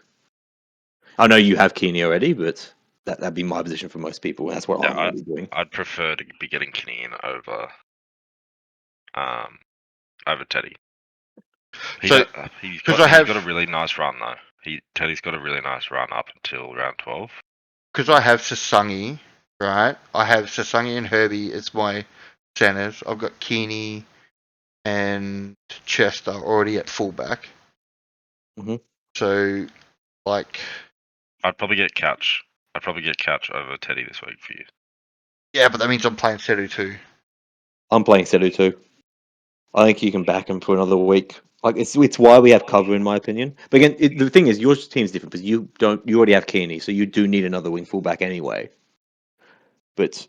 I know you have Keeney already, but that'd be my position for most people. And that's what I'm going to be doing. I'd prefer to be getting Kinney in over Teddy. He's got a really nice run though. Teddy's got a really nice run up until round 12. Because I have Sasangi, right? I have Sasangi and Herbie as my centers. I've got Keeney and Chester already at fullback. Mm-hmm. So, like, I'd probably get Couch. Over Teddy this week for you. Yeah, but that means I'm playing Sedu too. I'm playing Sedu too. I think you can back him for another week. Like it's why we have cover, in my opinion. But again, the thing is, your team's different because you already have Keeney, so you do need another wing fullback anyway. But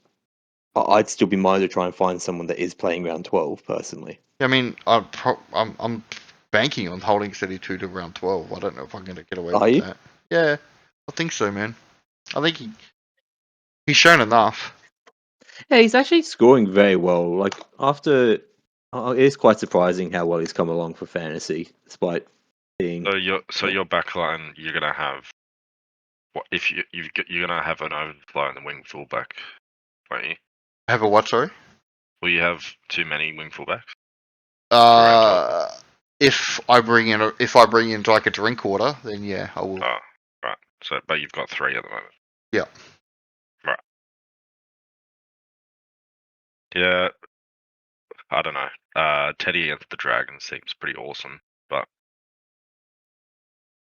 I'd still be minded to try and find someone that is playing round 12 personally. I mean, I'm banking on holding Sedu 2 to round 12. I don't know if I'm going to get away with that. Yeah, I think so, man. I think he's shown enough. Yeah, he's actually scoring very well. Like after, it is quite surprising how well he's come along for fantasy, despite being. So your backline, you're gonna have what if you're gonna have an overflow in the wing fullback, won't you? Have a what? Sorry. Will you have too many wing fullbacks? If I bring in like a drink water, then yeah, I will. Oh, right. So, but you've got 3 at the moment. Yeah. Right. Yeah. I don't know. Teddy against the Dragons seems pretty awesome, but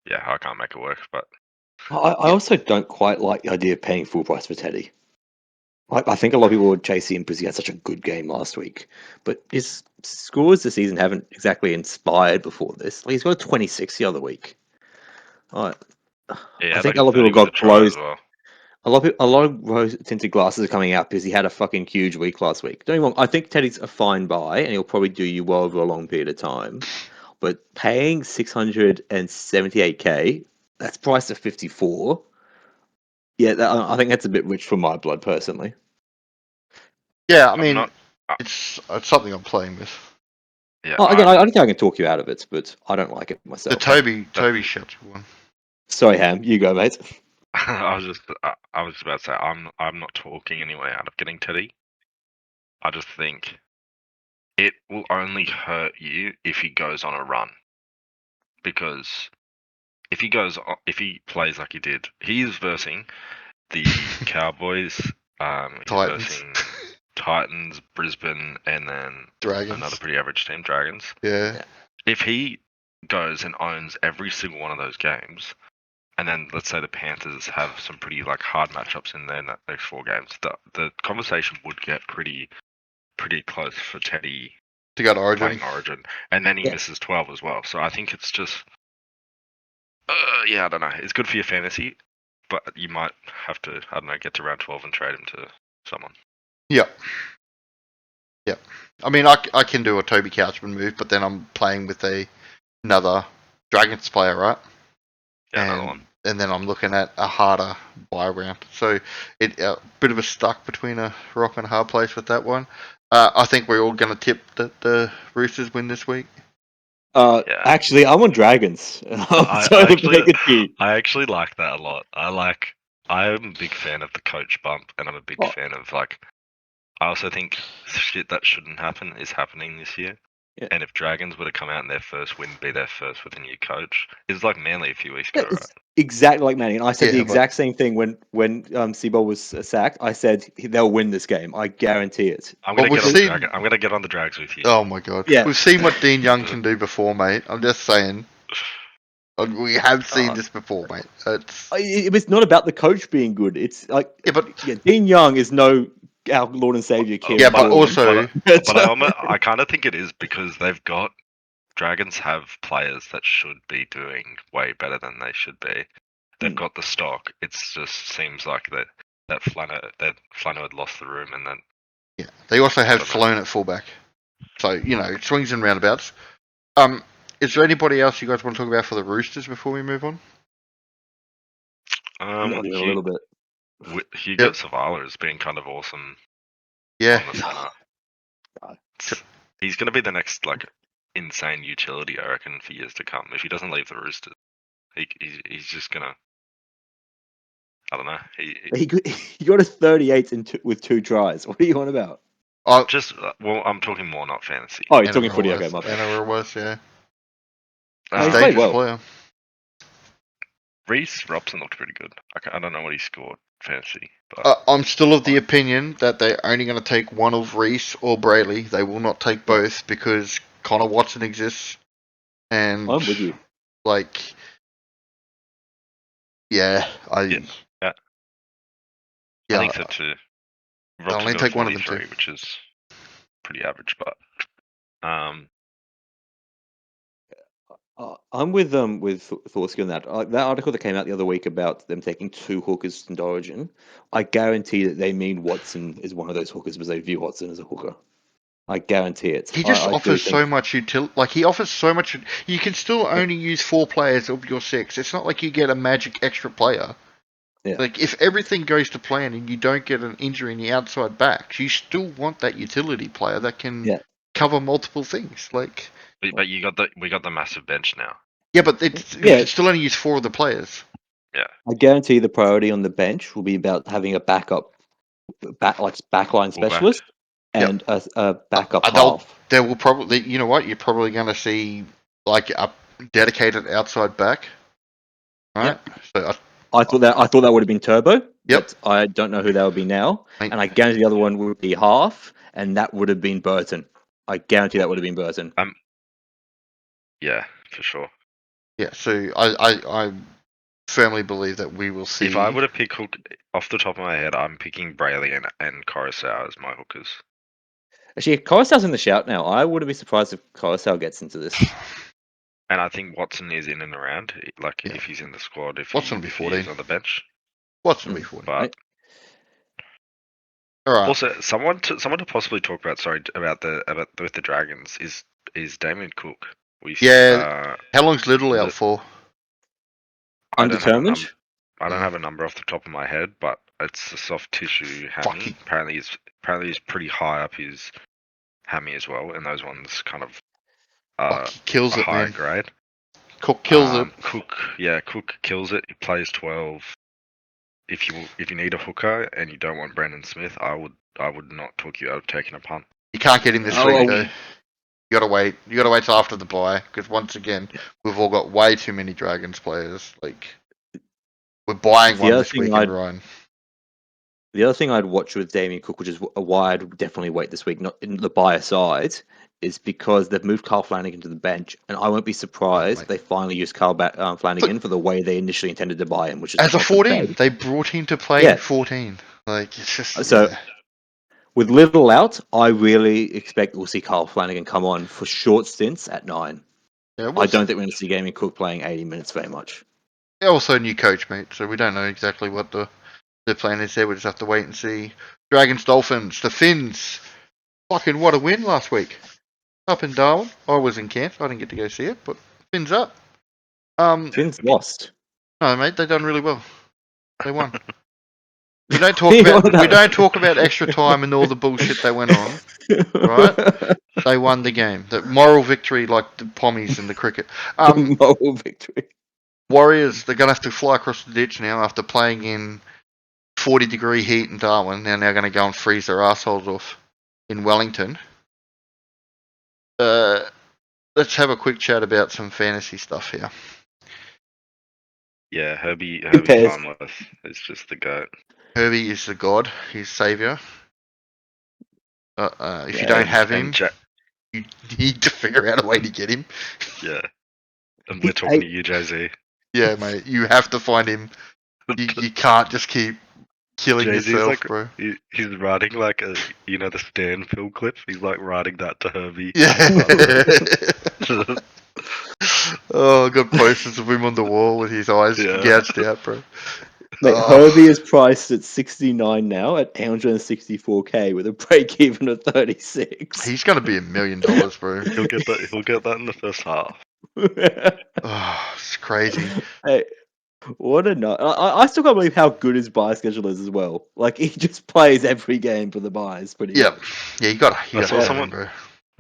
yeah, I can't make it work. But I also don't quite like the idea of paying full price for Teddy. I think a lot of people would chase him because he had such a good game last week, but his scores this season haven't exactly inspired before this. Like he's got a 26 the other week. I think a lot of people got close. well. A lot of rose-tinted glasses are coming out because he had a fucking huge week last week. Don't get me wrong, I think Teddy's a fine buy and he'll probably do you well over a long period of time. But paying 678k, that's priced at 54. Yeah, I think that's a bit rich for my blood personally. Yeah, I mean, it's something I'm playing with. Yeah. Again, I don't think I can talk you out of it, but I don't like it myself. The Toby shut one. Sorry, Ham, you go, mate. I was about to say I'm not talking anyway out of getting Teddy. I just think it will only hurt you if he goes on a run, because if he plays like he did, he is versing the Cowboys, Titans, Brisbane, and then Dragons. Another pretty average team, Dragons. Yeah. If he goes and owns every single one of those games, and then let's say the Panthers have some pretty hard matchups in their next 4 games, the conversation would get pretty close for Teddy to go to Origin. Playing Origin, and then he misses 12 as well. So I think it's just, I don't know. It's good for your fantasy, but you might have to, get to round 12 and trade him to someone. Yep. I mean, I can do a Toby Couchman move, but then I'm playing with another Dragons player, right? Yeah, another one. And then I'm looking at a harder buy round. So it a bit of a stuck between a rock and a hard place with that one. I think we're all going to tip that the Roosters win this week. Yeah. Actually, I'm on Dragons. I actually like that a lot. I'm a big fan of the coach bump, and I'm a big fan of I also think shit that shouldn't happen is happening this year. Yeah. And if Dragons were to come out and their first win be their first with a new coach, it's like Manly a few weeks ago, right? Exactly like Manning. I said Yeah, the exact same thing when Seabold was sacked. I said they'll win this game. I guarantee it. I'm gonna Well, get on the Drags with you. Oh my god. Yeah. We've seen what Dean Young can do before, mate. I'm just saying. We have seen this before, mate. It was not about the coach being good. It's like Dean Young is no our Lord and Savior. Yeah, but also, I kind of think it is because Dragons have players that should be doing way better than they should be. They've got the stock. It just seems like that Flano had lost the room, and then they also have Sloan at fullback. So swings and roundabouts. Is there anybody else you guys want to talk about for the Roosters before we move on? a little bit. Hugo Savala has been kind of awesome. Yeah. He's going to be the next insane utility, I reckon, for years to come. If he doesn't leave the Roosters, he's just gonna. I don't know. He got a 38 with 2 tries. What are you on about? I'm talking more, not fantasy. Oh, you're talking footy. Okay, my bad. NRL was, yeah. He's played well. Player. Reece Robson looked pretty good. I don't know what he scored fantasy, but I'm still of the opinion that they're only going to take one of Reece or Brayley. They will not take both because Connor Watson exists, and I'm with you. I think so too. Robson only got take one of them 43, too, which is pretty average, but I'm with Thorsky on that. That article that came out the other week about them taking 2 hookers into Origin. I guarantee that they mean Watson is one of those hookers because they view Watson as a hooker. I guarantee it. He just offers so much utility. He offers so much. You can still only use 4 players of your 6. It's not like you get a magic extra player. Yeah. If everything goes to plan and you don't get an injury in the outside backs, you still want that utility player that can cover multiple things. But we got the massive bench now. Yeah, but you can still only use 4 of the players. Yeah. I guarantee the priority on the bench will be about having a backup, backline specialist and a backup half. There will probably, you know what? You're probably going to see a dedicated outside back. Right. Yep. So I thought that would have been Turbo. Yep. But I don't know who that would be now. And I guarantee the other one would be half, and that would have been Burton. I guarantee that would have been Burton. Yeah, for sure. Yeah, so I firmly believe that we will see. If I were to pick hook off the top of my head, I'm picking Brayley and Coruscant as my hookers. Actually, Coruscant's in the shout now. I wouldn't be surprised if Coruscant gets into this. And I think Watson is in and around. If he's in the squad, if Watson will be 14 on the bench. Watson will be 14. But all right. Also, someone to possibly talk about. Sorry, about with the Dragons is Damien Cook. How long's Little out for? Undetermined. I don't have a number off the top of my head, but it's a soft tissue hammy. Apparently he's pretty high up his hammy as well, and those ones kind of kills it, higher man. grade. Cook kills it. Cook kills it. He plays 12. If you need a hooker and you don't want Brandon Smith, I would not talk you out of taking a punt. You can't get him this week though. You gotta wait. You gotta wait till after the bye because once again we've all got way too many Dragons players. We're buying one this week in Ryan. The other thing I'd watch with Damien Cook, which is why I'd definitely wait this week, not in the buyer side, is because they've moved Carl Flanagan to the bench, and I won't be surprised if they finally use Carl Flanagan for the way they initially intended to buy him, which is as a 14. They brought him to play 14. It's just so. With Little out, I really expect we'll see Carl Flanagan come on for short stints at 9. Yeah, I don't think we're going to see Damien Cook playing 80 minutes very much. Also a new coach, mate, so we don't know exactly what the The plan is there. We just have to wait and see. Dragons, Dolphins, the Finns. Fucking what a win last week. Up in Darwin. I was in camp. I didn't get to go see it, but Finns up. Finns lost. No, mate, they done really well. They won. We don't talk about extra time and all the bullshit that went on. Right? They won the game. The moral victory, like the Pommies in the cricket. Moral victory. Warriors, they're gonna have to fly across the ditch now after playing in 40-degree heat in Darwin. They're now gonna go and freeze their assholes off in Wellington. Let's have a quick chat about some fantasy stuff here. Yeah, Herbie's cares? harmless. It's just the goat. Herbie is the god. He's saviour. If you Yeah, don't have him, And Jack, you need to figure out a way to get him. yeah. And we're talking to you, Jay-Z. Yeah, mate. You have to find him. You can't just keep killing Jay-Z's yourself, like, bro. He's writing like the Stanfield clip. He's like writing that to Herbie. Yeah. Oh, I got posters of him on the wall with his eyes gouged out, bro. Mate, Herbie is priced at 69 now at 864k with a break even of 36. He's gonna be $1 million, bro. He'll get that in the first half. Oh, it's crazy. Hey, what a nut! I still can't believe how good his buy schedule is as well. Like he just plays every game for the buys, pretty Yeah, much. yeah. You got to saw have someone- him, bro.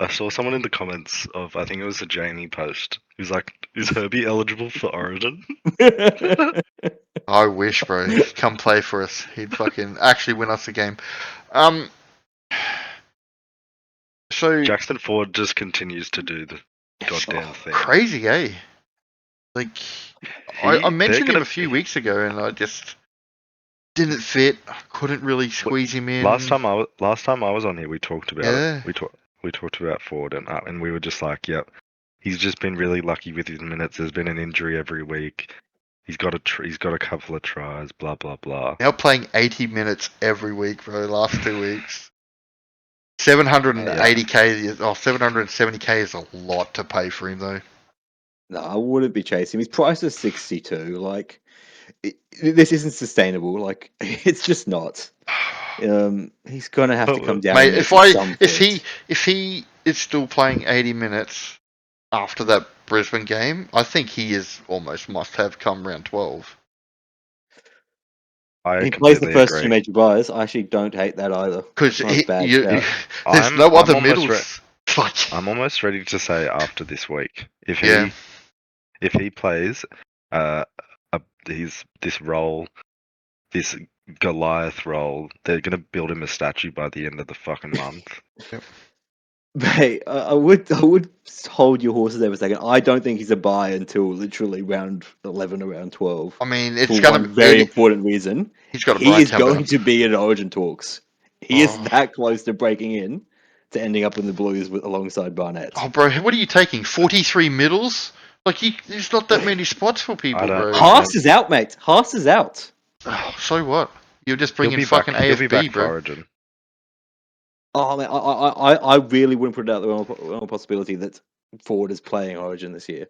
I saw someone in the comments of, I think it was a Jamie post, who's like, is Herbie eligible for Origin? I wish, bro. Come play for us. He'd fucking actually win us the game. So Jackson Ford just continues to do the goddamn thing. crazy, eh? Like I mentioned they're him a few weeks ago, and I just didn't fit. I couldn't really squeeze him in. Last time I was on here, we talked about Yeah. it. We talked about Ford, and we were just like, yep, he's just been really lucky with his minutes. There's been an injury every week. He's got a couple of tries. Blah blah blah. Now playing 80 minutes every week, bro. Last 2 weeks. 780k, 770k is a lot to pay for him, though. No, I wouldn't be chasing him. His price is 62. Like, this isn't sustainable. Like, it's just not. He's gonna have to come down. Mate, and if make some points. he is still playing 80 minutes after that Brisbane game, I think he is almost must have come round 12. He plays the completely first agree. 2 major buys. I actually don't hate that either. Because It's not a bad shout. there's no other almost middles. Like, I'm almost ready to say after this week, if Yeah. he plays, this role, this Goliath role, they're gonna build him a statue by the end of the fucking month. Mate, I would hold your horses there for a second. I don't think he's a buy until literally round 11 or round 12. I mean, For it's gonna one very be. important reason. He's got a He bright is going temper. to be in Origin talks. He is Oh. that close to breaking in to ending up in the Blues alongside Barnett. Oh, bro, what are you taking? 43 middles? Like, there's not that many spots for people, I don't- bro. Haas is out, mate. Haas is out. Oh, so what? You're just He'll bringing be fucking back. He'll be AFB, back for bro. Origin. Oh man, I really wouldn't put it out the wrong possibility that Ford is playing Origin this year.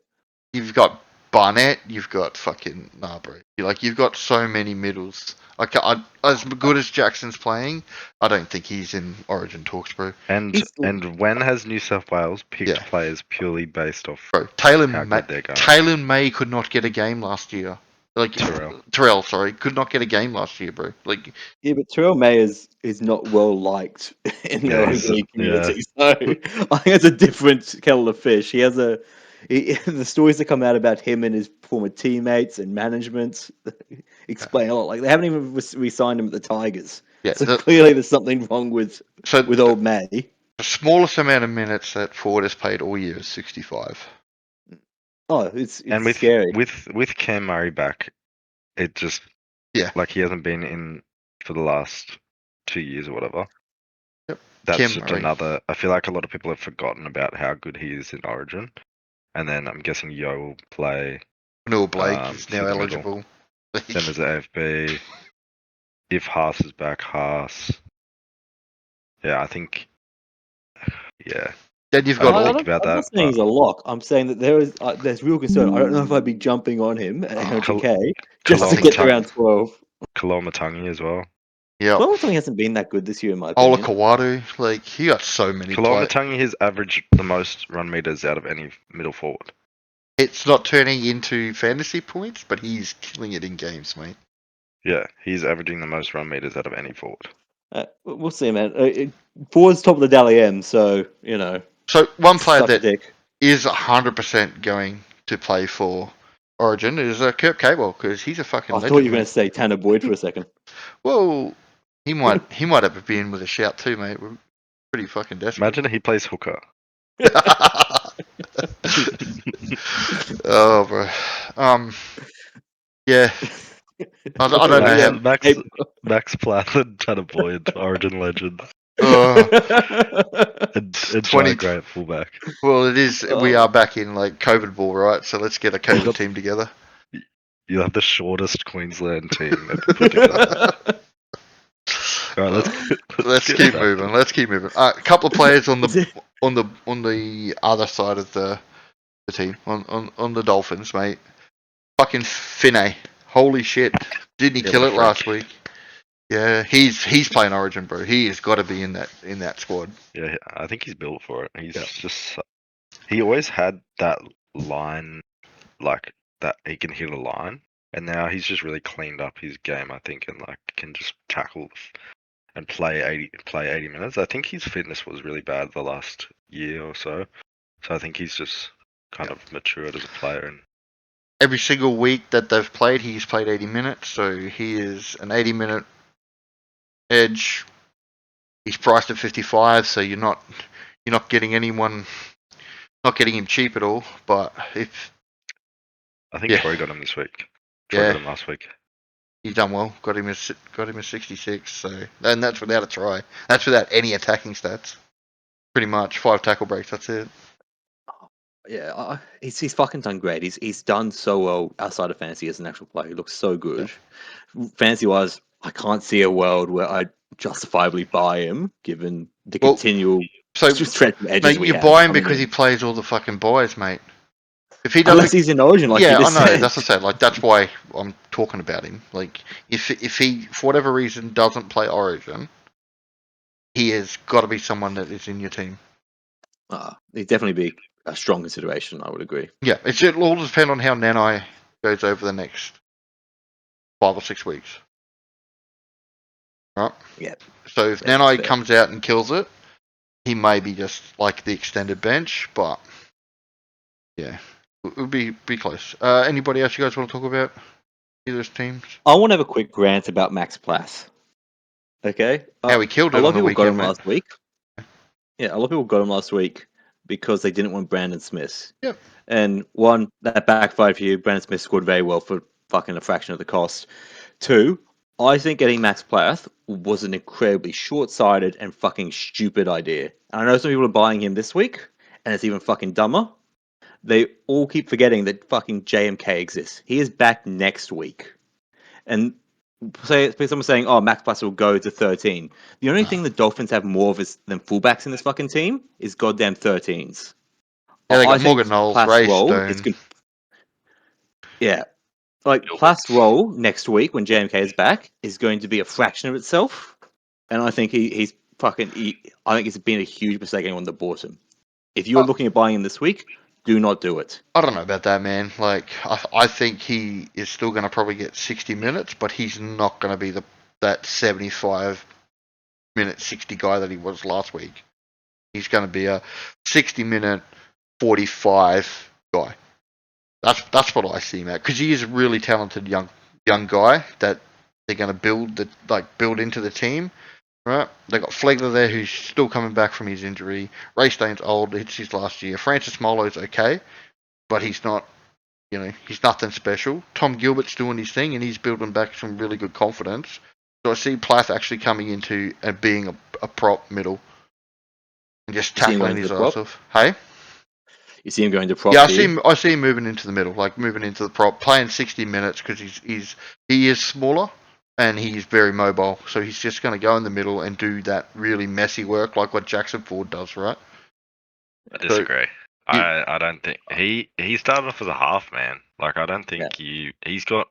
You've got Barnett, you've got fucking bro. You've got so many middles. Like, as good as Jackson's playing, I don't think he's in Origin talks, bro. And when has New South Wales picked players purely based off Bro, how good they're going? Taylor May could not get a game last year. Like Terrell. Sorry, could not get a game last year, bro. Like, Yeah, but Terrell May is not well liked in the rugby community, so I think it's a different kettle of fish. He has the stories that come out about him and his former teammates and management explain a lot. Like they haven't even re-signed him at the Tigers. Yeah, so clearly there's something wrong with old May. The smallest amount of minutes that Ford has played all year is 65. Oh, it's and with scary. with Cam Murray back, it just like he hasn't been in for the last 2 years or whatever. Yep. That's Cam just Murray. another. I feel like a lot of people have forgotten about how good he is in Origin, and then I'm guessing Yo will play. Noel Blake is now to the middle. eligible. Then there's the AFB. If Haas is back, Haas. Yeah, I think. Yeah. Then you've I'm got not saying he's a lock. I'm saying that there's real concern. I don't know if I'd be jumping on him at 100k just to get to round 12. Kalomatangi as well. Yeah. Cloverton hasn't been that good this year, in my opinion. Ola Kawadu, like he got so many players. Kalomatangi has averaged the most run meters out of any middle forward. It's not turning into fantasy points, but he's killing it in games, mate. Yeah, he's averaging the most run meters out of any forward. We'll see, man. Forward's top of the Dally M, so So one player such a that dick. is 100% going to play for Origin is Kurt Cable because he's a fucking I legend. thought you were going mate. to say Tanner Boyd for a second. Well, he might have a be in with a shout too, mate. We're pretty fucking desperate. Imagine he plays hooker. Oh, bro. Yeah. I don't know Yeah, how. Max Plath and Tanner Boyd, Origin legends, and 20 Jai Grant fullback. Well, it is. We are back in like COVID ball, right? So let's get a COVID team together. You have the shortest Queensland team ever put together. All right, let's keep moving. Let's keep moving. A couple of players on the other side of the team on the Dolphins, mate. Fucking Finney. Holy shit! Didn't he kill it last week? Yeah, he's playing Origin, bro. He has got to be in that squad. Yeah, I think he's built for it. He always had that line, like that he can hit a line, and now he's just really cleaned up his game, I think, and like can just tackle and play 80 minutes. I think his fitness was really bad the last year or so, so I think he's just kind of matured as a player. And every single week that they've played, he's played 80 minutes, so he is an 80-minute edge. He's priced at 55, so you're not getting anyone, not getting him cheap at all. But if I think Troy got him this week. Troy got him last week. He's done well. Got him a 66. So, and that's without a try. That's without any attacking stats. Pretty much 5 tackle breaks. That's it. Yeah, he's fucking done great. He's done so well outside of fantasy as an actual player. He looks so good. Yeah. Fantasy wise, I can't see a world where I'd justifiably buy him, given the continual stretch of edges mate, you buy him because he plays all the fucking buys, mate. If he doesn't, unless he's in Origin, like yeah, you just I know. said. That's what I said. Like that's why I'm talking about him. Like if he for whatever reason doesn't play Origin, he has got to be someone that is in your team. He'd definitely be a strong consideration. I would agree. Yeah, it'll all depend on how Nanai goes over the next 5 or 6 weeks. Right? Yeah. So if Nanai comes out and kills it, he may be just like the extended bench, but yeah, it would be close. Anybody else you guys want to talk about? Either teams? I want to have a quick rant about Max Plath. Okay. How he killed it a lot on the of people weekend, got him last week. Yeah, a lot of people got him last week because they didn't want Brandon Smith. Yep. And one, that backfired for you. Brandon Smith scored very well for fucking a fraction of the cost. 2, I think getting Max Plath was an incredibly short-sighted and fucking stupid idea. And I know some people are buying him this week, and it's even fucking dumber. They all keep forgetting that fucking JMK exists. He is back next week. And someone's saying, oh, Max Plath will go to 13. The only thing the Dolphins have more of than fullbacks in this fucking team is goddamn 13s. Yeah, they got Morgan Knowles, Ray Stone. Yeah. Like, Plath's role next week when JMK is back is going to be a fraction of itself. And I think he's I think it's been a huge mistake anyone that bought him. If you're looking at buying him this week, do not do it. I don't know about that, man. Like, I think he is still going to probably get 60 minutes, but he's not going to be that 75-minute, 60 guy that he was last week. He's going to be a 60-minute, 45 guy. That's what I see, Matt. Because he is a really talented young guy that they're going to build into the team. Right, they got Flegler there, who's still coming back from his injury. Ray Stone's old; it's his last year. Francis Molo's okay, but he's not, he's nothing special. Tom Gilbert's doing his thing, and he's building back some really good confidence. So I see Plath actually coming into and being a prop middle, and just tackling his ass off. Hey, you see him going to prop? Yeah, I see him moving into the middle, like moving into the prop, playing 60 minutes because he is smaller. And he's very mobile, so he's just going to go in the middle and do that really messy work, like what Jackson Ford does, right? I disagree. I don't think he started off as a half man. Like I don't think he's got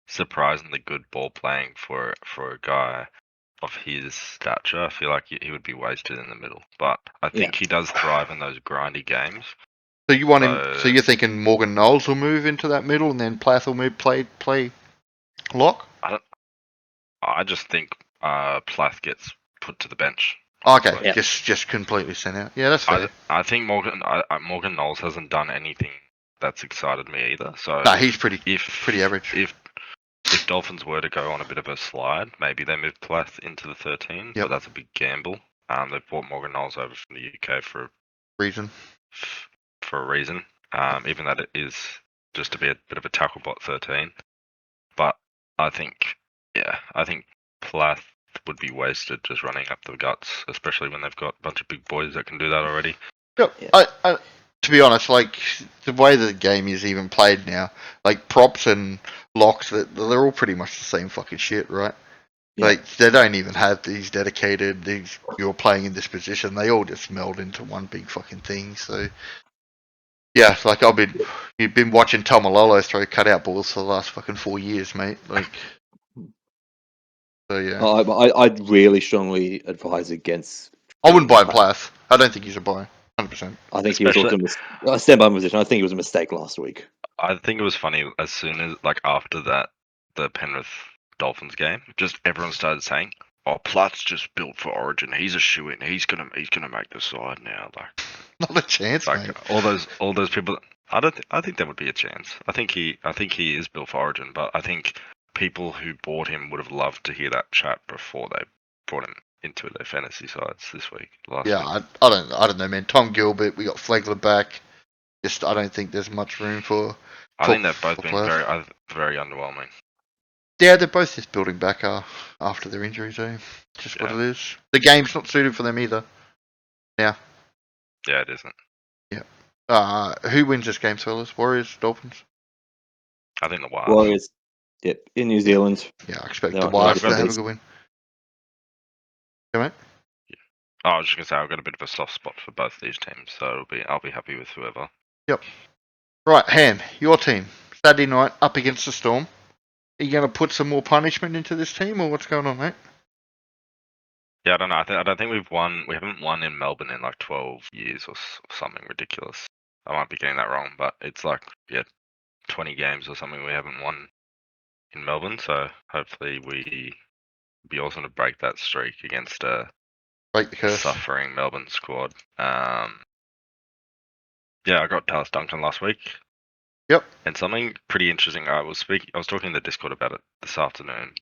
surprisingly good ball playing for a guy of his stature. I feel like he would be wasted in the middle, but I think he does thrive in those grindy games. So you want him? So you're thinking Morgan Knowles will move into that middle, and then Plath will move play lock? I just think Plath gets put to the bench. Okay, honestly. just completely sent out. Yeah, that's fair. I think Morgan Knowles hasn't done anything that's excited me either. So No, he's pretty average. If Dolphins were to go on a bit of a slide, maybe they move Plath into the 13, but that's a big gamble. They've brought Morgan Knowles over from the UK for a reason. Even that it is just to be a bit of a tackle bot 13. But I think Plath would be wasted just running up the guts, especially when they've got a bunch of big boys that can do that already. Yep. I to be honest, like the way the game is even played now, like props and locks, they're all pretty much the same fucking shit, right? Yeah. Like they don't even have these dedicated you're playing in this position. They all just meld into one big fucking thing. So yeah, like you've been watching Tomalolo throw cutout balls for the last fucking 4 years, mate. Like so yeah. I'd really strongly advise against. I wouldn't buy Plath. I don't think he's a buy. 100%. I think he was also I stand by my position. I think it was a mistake last week. I think it was funny as soon as after the Penrith Dolphins game, just everyone started saying, "Oh, Plath's just built for Origin. He's a shoe-in. He's gonna make the side now." Like, not a chance, mate. All those people. I think there would be a chance. I think he is built for Origin, but I think people who bought him would have loved to hear that chat before they brought him into their fantasy sides this week. Last week. I don't know, man. Tom Gilbert, we got Flegler back. Just I don't think there's much room for. I think they've both been very underwhelming. Yeah, they're both just building back after their injuries. Just what it is. The game's not suited for them either. Yeah. Yeah, it isn't. Yeah. Who wins this game, fellas? Warriors, Dolphins? I think the Warriors. Yep, in New Zealand. Yeah, I expect the Warriors to have a good win. Mate? Yeah. I was just gonna say I've got a bit of a soft spot for both these teams, so I'll be happy with whoever. Yep. Right, Ham, your team. Saturday night up against the Storm. Are you going to put some more punishment into this team, or what's going on, mate? Yeah, I don't know. I don't think we've won. We haven't won in Melbourne in like 12 years or something ridiculous. I might be getting that wrong, but it's like 20 games or something we haven't won in Melbourne. So hopefully we be awesome to break that streak against a suffering Melbourne squad. Yeah, I got Dallas Duncan last week. Yep. And something pretty interesting. I was talking in the Discord about it this afternoon.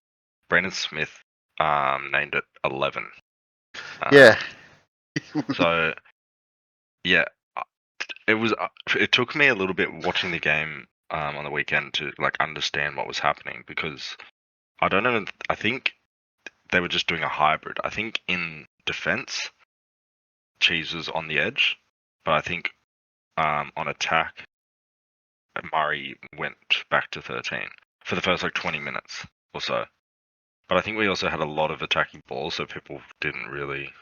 Brandon Smith named it 11. Yeah. So yeah, it took me a little bit watching the game on the weekend to like understand what was happening, because I don't know. I think they were just doing a hybrid. I think in defense, Cheese was on the edge, but I think on attack, Murray went back to 13 for the first like 20 minutes or so. But I think we also had a lot of attacking balls, so people didn't really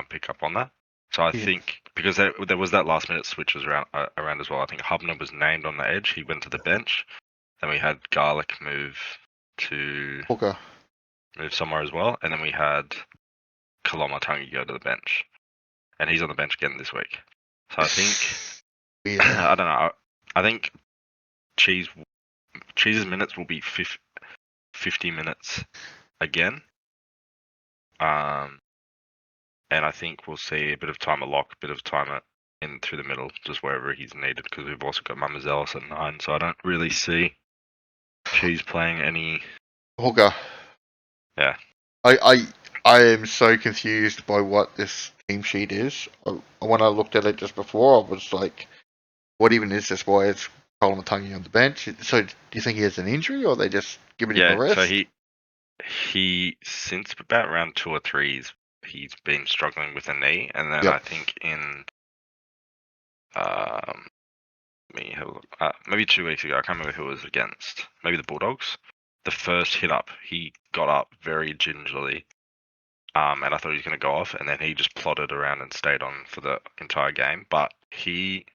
pick up on that. So I think because there was that last minute switch was around as well. I think Hubner was named on the edge. He went to the bench. Then we had Garlic move to move somewhere as well, and then we had Kalamatangi go to the bench, and he's on the bench again this week. So I think I don't know. I think Cheese's minutes will be 50 minutes again. And I think we'll see a bit of time at lock, a bit of time in through the middle, just wherever he's needed, because we've also got Mamazelis at 9, so I don't really see Cheese playing any. Hooker. Yeah. I am so confused by what this team sheet is. When I looked at it just before, I was like, what even is this? Why is Kalamatangi on the bench? So do you think he has an injury, or are they just giving him a rest? So he since about round 2 or 3 he's been struggling with a knee, and then I think in maybe 2 weeks ago, I can't remember who it was against, maybe the Bulldogs. The first hit up, he got up very gingerly, and I thought he was going to go off, and then he just plodded around and stayed on for the entire game. But he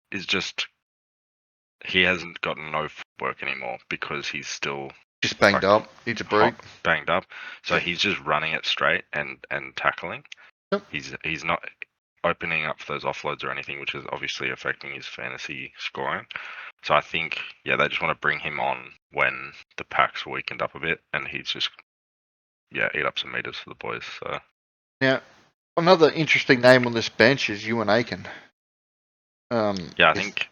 hasn't gotten no work anymore because he's still Just banged up. Needs a break. Banged up. So Yeah. he's just running it straight and tackling. Yep. He's not opening up for those offloads or anything, which is obviously affecting his fantasy scoring. So I think, they just want to bring him on when the pack's weakened up a bit, and he's just, eat up some meters for the boys. So Now, another interesting name on this bench is Ewan Aiken. I think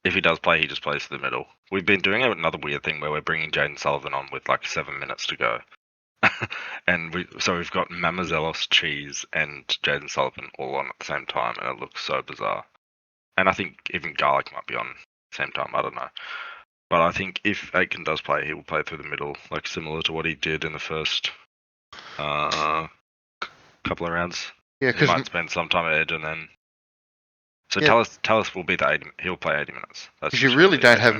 if he does play, he just plays to the middle. We've been doing another weird thing where we're bringing Jaden Sullivan on with like 7 minutes to go. And we've got Mamazelos, Cheese, and Jaden Sullivan all on at the same time, and it looks so bizarre. And I think even Garlic might be on at the same time. I don't know. But I think if Aiken does play, he will play through the middle, like similar to what he did in the first couple of rounds. Yeah, He might spend some time at edge and then. So Tallis will be the 80. He'll play 80 minutes. Because you really don't have.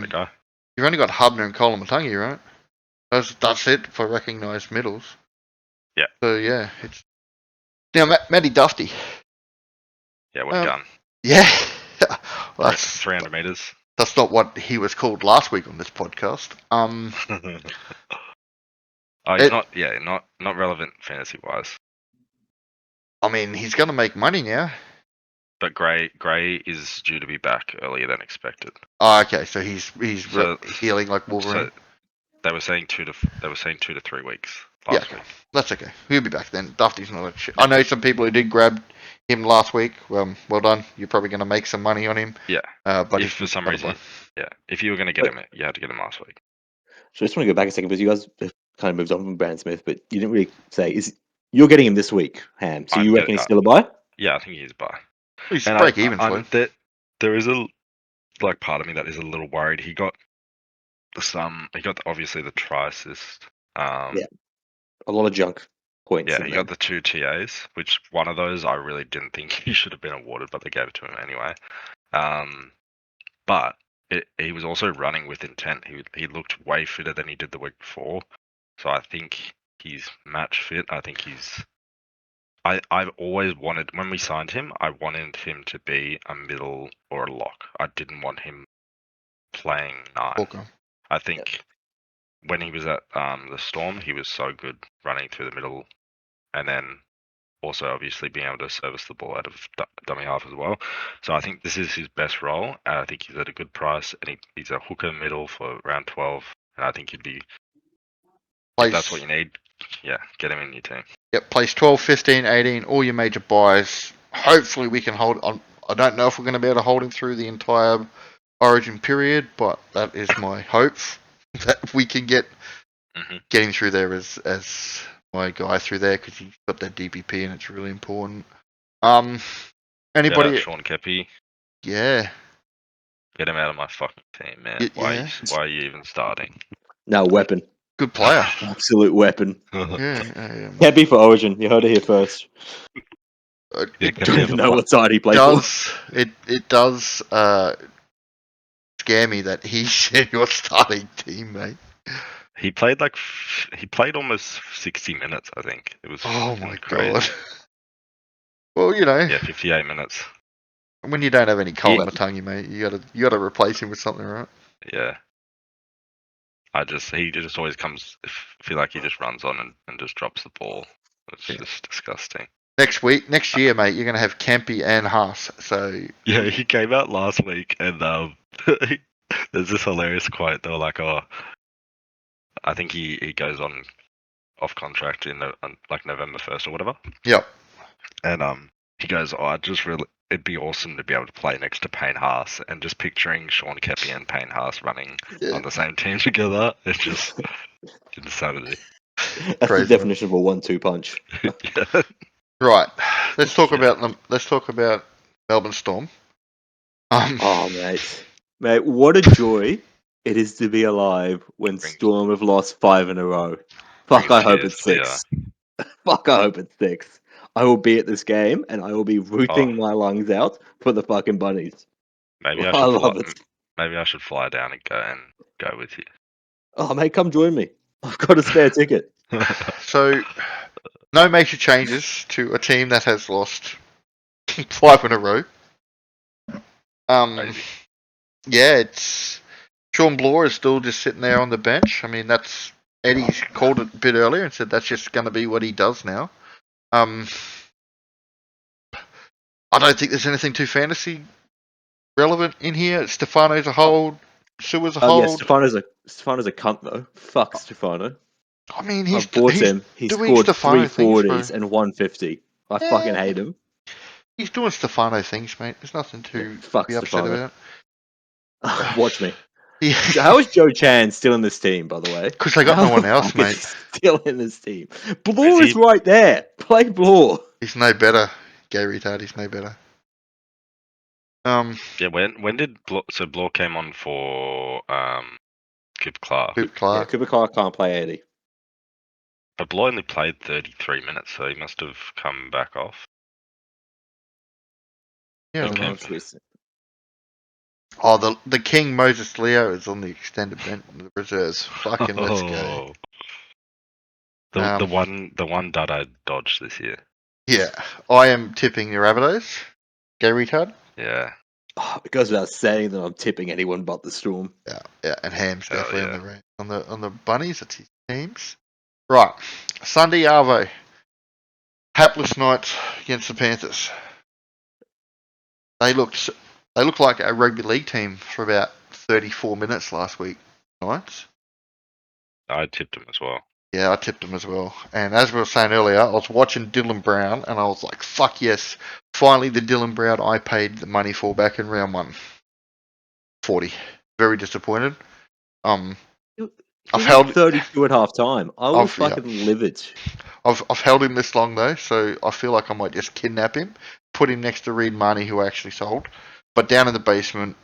You've only got Hubner and Kolomatangi, right? That's it for recognised middles. Yeah. So yeah, it's now Matty Dufty. Yeah, what a gun. Yeah, well, that's 300 meters. That's not what he was called last week on this podcast. He's not relevant fantasy wise. I mean, he's going to make money now. But Gray is due to be back earlier than expected. Oh, okay. So he's healing like Wolverine. So they were saying 2 to 3 weeks last week. That's okay. He'll be back then. Dufty's not a shit. I know some people who did grab him last week. Well done. You're probably going to make some money on him. Yeah. But if for some reason, if you were going to get him, you had to get him last week. So I just want to go back a second because you guys kind of moved on from Brand Smith, but you didn't really say you're getting him this week, Ham. So you reckon he's still a buy? Yeah, I think he's a buy. He's break even for there is a part of me that is a little worried. He got obviously the try assist. A lot of junk points. Yeah, he got the 2 TAs, which one of those I really didn't think he should have been awarded, but they gave it to him anyway. But he was also running with intent. He looked way fitter than he did the week before. So I think he's match fit. I think I've always wanted, when we signed him, I wanted him to be a middle or a lock. I didn't want him playing 9. Okay. I think when he was at the Storm, he was so good running through the middle, and then also obviously being able to service the ball out of dummy half as well. So I think this is his best role, and I think he's at a good price, and he's a hooker middle for round 12, and I think he'd be, if that's what you need, get him in your team. Yep, place 12, 15, 18, all your major buys. Hopefully we can hold on. I don't know if we're going to be able to hold him through the entire Origin period, but that is my hope that we can get him through there as my guy through there, because he's got that DPP and it's really important. Anybody? Sean Kepi. Yeah. Get him out of my fucking team, man. Why are you even starting? No, weapon. Good player. Absolute weapon. Yeah. Happy for Origin. You heard it here first. It Don't even know what side he plays for. It does scare me that he's in your starting team, mate. He played almost 60 minutes, I think. It was crazy. God. Well, 58 minutes. When you don't have any Kolomatangi, mate, you gotta replace him with something, right? Yeah. He just always comes. I feel like he just runs on and just drops the ball. It's just disgusting. Next year, mate, you're gonna have Kempe and Haas. So yeah, he came out last week, and there's this hilarious quote. They were like, "Oh, I think he goes on off contract in like November 1st or whatever." Yep. And he goes, "Oh, it'd be awesome to be able to play next to Payne Haas," and just picturing Sean Kepi and Payne Haas running on the same team together. It's just insanity. That's the definition of a 1-2 punch. Yeah. Right. Let's talk about them. Let's talk about Melbourne Storm. Oh, mate, what a joy it is to be alive when Storm have lost 5 in a row. Fuck, I hope it's 6. Fuck, I hope it's 6. I will be at this game and I will be rooting my lungs out for the fucking bunnies. Maybe I should fly down and go with you. Oh, mate, come join me. I've got a spare ticket. So, no major changes to a team that has lost 5 in a row. Yeah, it's Sean Bloor is still just sitting there on the bench. I mean, that's Eddie's called it a bit earlier and said that's just going to be what he does now. I don't think there's anything too fantasy relevant in here. Stefano's a hold. Sua's a Yeah, hold. Stefano's a cunt though. Fuck Stefano. I mean, I bought him. He doing scored Stefano things, bro. 340s and 150. I fucking hate him. He's doing Stefano things, mate. There's nothing to Fuck be upset Stefano. about. Watch me. Yeah. How is Joe Chan still in this team, by the way? Because they got How no one the else, fuck is mate. he still in this team? Bloor is he- right there. Play Bloor. He's no better. Gary Tard, he's no better. Yeah, when did Bloor came on for Cooper Clark? Coop Yeah, Clark. Cooper Clark can't play 80. But Bloor only played 33 minutes, so he must have come back off. Yeah, Okay. Let's see. Oh, the King Moses Leo is on the extended bench in the reserves. Fucking let's go. The one that I dodged this year. Yeah, I am tipping the Rabbitohs. Gary Tard. Yeah. Oh, it goes without saying that I'm tipping anyone but the Storm. Yeah, and Ham's Hell definitely on the bunnies. That's his teams. Right, Sunday Arvo. Hapless Knights against the Panthers. They looked like a rugby league team for about 34 minutes last week. Knights. I tipped him as well. Yeah, I tipped them as well. And as we were saying earlier, I was watching Dylan Brown, and I was like, "Fuck yes!" Finally, the Dylan Brown I paid the money for back in round 1. 40. Very disappointed. I've held 32 at half time. I was I've- yeah. fucking livid. I've held him this long though, so I feel like I might just kidnap him, put him next to Reed Marnie, who I actually sold. But down in the basement,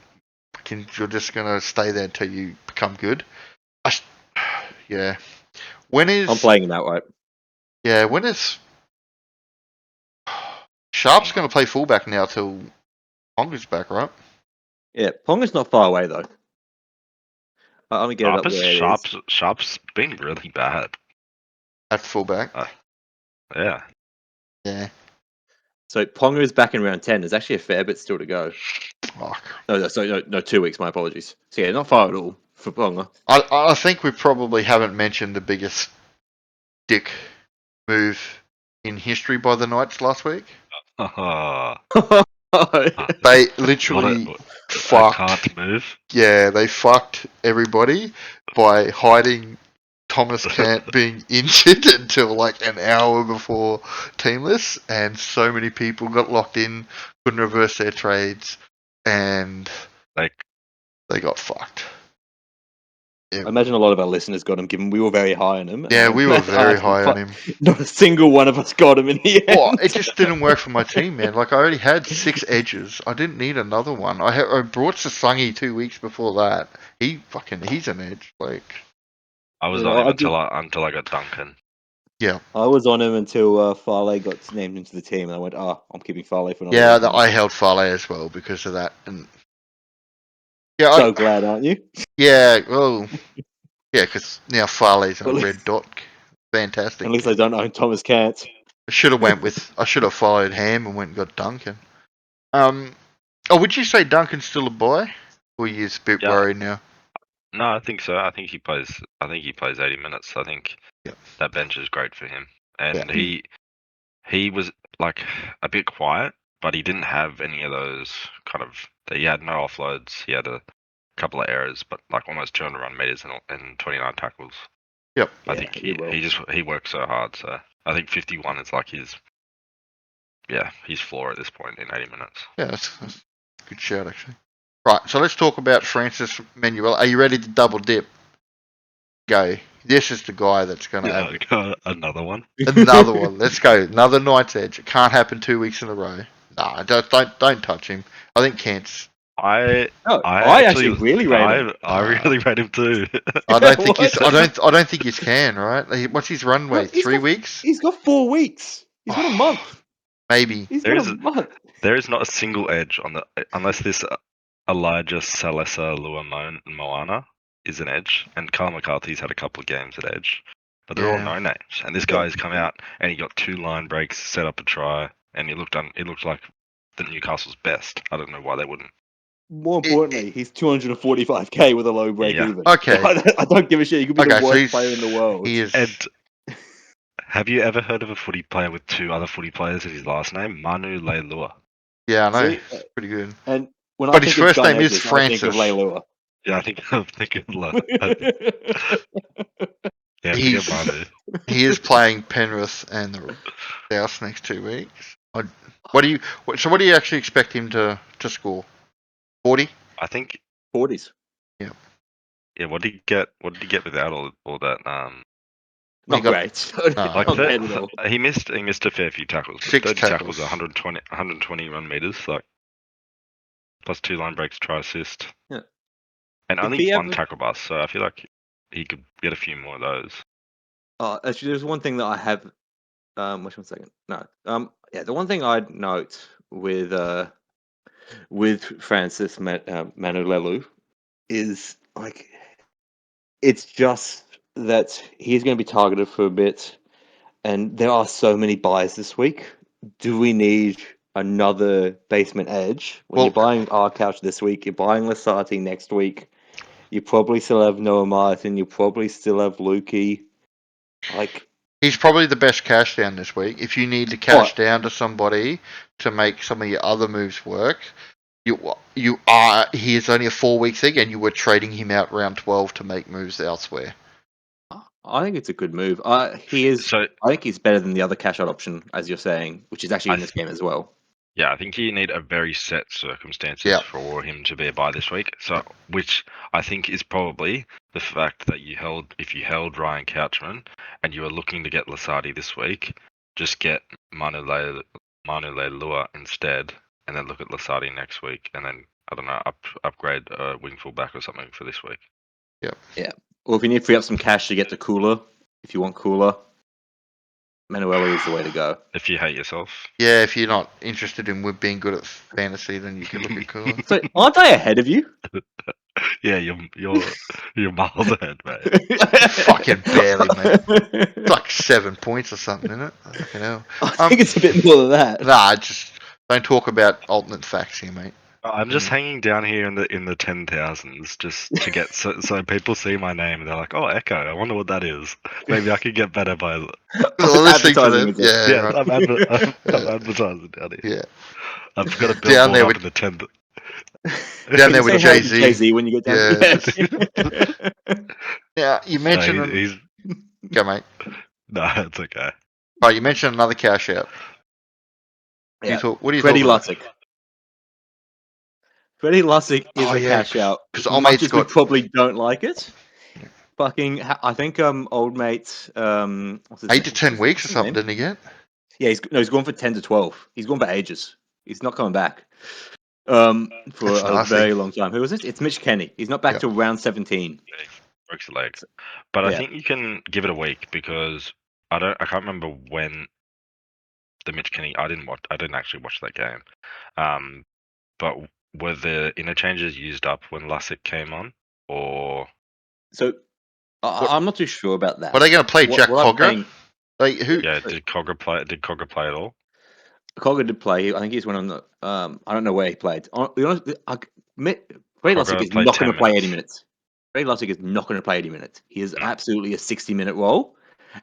you're just gonna stay there until you become good. Yeah. When is I'm playing him outright. Yeah, when is Sharp's gonna play fullback now till Ponga's back, right? Yeah, Ponga's not far away though. I'm gonna get it up where it is. Sharp's been really bad. At fullback. Yeah. Yeah. So Ponga is back in round 10. There's actually a fair bit still to go. Fuck. No, 2 weeks. My apologies. So yeah, not far at all for Ponga. I think we probably haven't mentioned the biggest dick move in history by the Knights last week. They literally fucked. I can't move. Yeah, they fucked everybody by hiding Thomas Cant being injured until like an hour before teamless, and so many people got locked in, couldn't reverse their trades, and Like, they got fucked. I imagine a lot of our listeners got him, given we were very high on him. Yeah, we were very high on him. Not a single one of us got him in the end. Well, it just didn't work for my team, man. Like, I already had 6 edges. I didn't need another one. I brought Sasangi 2 weeks before that. He's an edge. Like, I was Yeah, on him I until I got Duncan. I was on him until Farley got named into the team, and I went, I'm keeping Farley for another yeah, week now." I held Fale as well because of that. And yeah, So glad, aren't you? yeah, well, yeah, because now Fale's on a Well, red dot. Fantastic. At least I don't own Thomas Cant. I should have followed Ham and went and got Duncan. Would you say Duncan's still a buy? Or are you a bit Yeah. worried now? No, I think so. I think he plays 80 minutes. I think Yep. that bench is great for him. And Yeah. he was like a bit quiet, but he didn't have any of those he had no offloads. He had a couple of errors, but like almost 200 run meters and 29 tackles. Yep. I Yeah, think he he works so hard. So I think 51 is like his floor at this point in 80 minutes. Yeah, that's a good shout, actually. Right, so let's talk about Francis Manuel. Are you ready to double dip? Go. This is the guy that's going to have Another one. another one. Let's go. Another Knight's Edge. It can't happen 2 weeks in a row. Nah, don't touch him. I think Kent's. I actually really rate him. I really rate him too. I don't think What? I don't think he's can. Right? What's his runway? No, he's 3 got- weeks? He's got 4 weeks. He's got a month. Maybe. He's There got is a month. There is not a single edge on unless this Elijah Salesa Moana is an edge, and Carl McCarthy's had a couple of games at edge, but they're all Yeah. no names. And this guy's come out and he got 2 line breaks, set up a try, and it looked like the Newcastle's best. I don't know why they wouldn't more importantly, he's 245k with a low break Yeah. even. Okay. I don't give a shit. He could be Okay, the so worst player in the world. he is. And have you ever heard of a footy player with two other footy players as his last name? Manu Leilua. Yeah, I know. See, It's pretty good. and when I But his think of first gun name is edges, I think of Francis. Leilua. Yeah, I think I'm thinking yeah, I'm He's thinking Manu. he is playing Penrith and the South next 2 weeks. What do you actually expect him to score? 40? I think 40s. yeah, what did he get without all that Not got- great. no. like Not great at all. he missed a fair few tackles. 6 30 tackles. 120 run meters, like plus 2 line breaks, try assist. Yeah. And If only he one ever- tackle bust, so I feel like he could get a few more of those. Actually, there's one thing that I have. Wait 1 second. No. Yeah, the one thing I'd note with Francis Manulelu is like it's just that he's going to be targeted for a bit, and there are so many buys this week. Do we need another basement edge? When you're buying our couch this week, you're buying Lasati next week. You probably still have Noah Martin. You probably still have Lukey. Like, He's probably the best cash down this week. If you need to cash down to somebody to make some of your other moves work, he is only a 4-week thing, and you were trading him out round 12 to make moves elsewhere. I think it's a good move. He is. So I think he's better than the other cash out option, as you're saying, which is actually in this game as well. yeah, I think you need a very set circumstances for him to be a buy this week. So, which I think is probably the fact that if you held Ryan Couchman and you were looking to get Lasati this week, just get Manu Leilua instead, and then look at Lasati next week, and then I don't know, upgrade wing fullback or something for this week. Yeah. Or if you need to free up some cash to get to Cooler, if you want Cooler, Manuela is the way to go. If you hate yourself. Yeah, if you're not interested in being good at fantasy, then you can look at Cooler. So aren't I ahead of you? Yeah, you're miles ahead, mate. Fucking barely, mate. It's like 7 points or something, isn't it? Fucking hell. I think it's a bit more than that. Nah, just don't talk about alternate facts here, mate. I'm just hanging down here in the 10,000s just to get so people see my name and they're like, oh, Echo, I wonder what that is. Maybe I could get better by Listening to them. Yeah, yeah. right. I'm advertising down here. Yeah. I've got a Down billboard there up with- in the 10th. Down there with Say hi to Jay-Z. Jay-Z when you get down. Yeah. Yeah, you mentioned... No, he's Go, mate. no, it's okay. Right, you mentioned another cash out. Yeah. What are you Freddie talking about? Lussick. Freddie Lussick is Oh, a yeah, cash out. 'cause As old much mate's as we got- probably don't like it. Fucking, I think old mate. What's his 8 to name? 10 weeks or What's his something, name? didn't he get? Yeah, he's going for 10 to 12. He's gone for ages. He's not coming back. For That's a nasty. very long time. Who is it? It's Mitch Kenny. He's not back Yep. till round 17. Breaks the leg. But I Yeah. think you can give it a week because I can't remember when the Mitch Kenny. I didn't actually watch that game. But were the interchanges used up when Lussick came on, or So I'm not too sure about that. Were they going to play Jack what I'm Cogger? saying- Like, who? yeah, did Cogger play at all? Cogger did play. I think he's one on the. I don't know where he played. Freddie Lussick is played not 10 going to play 80 minutes. minutes. Freddie Lussick is not going to play 80 minutes. He is absolutely a 60-minute role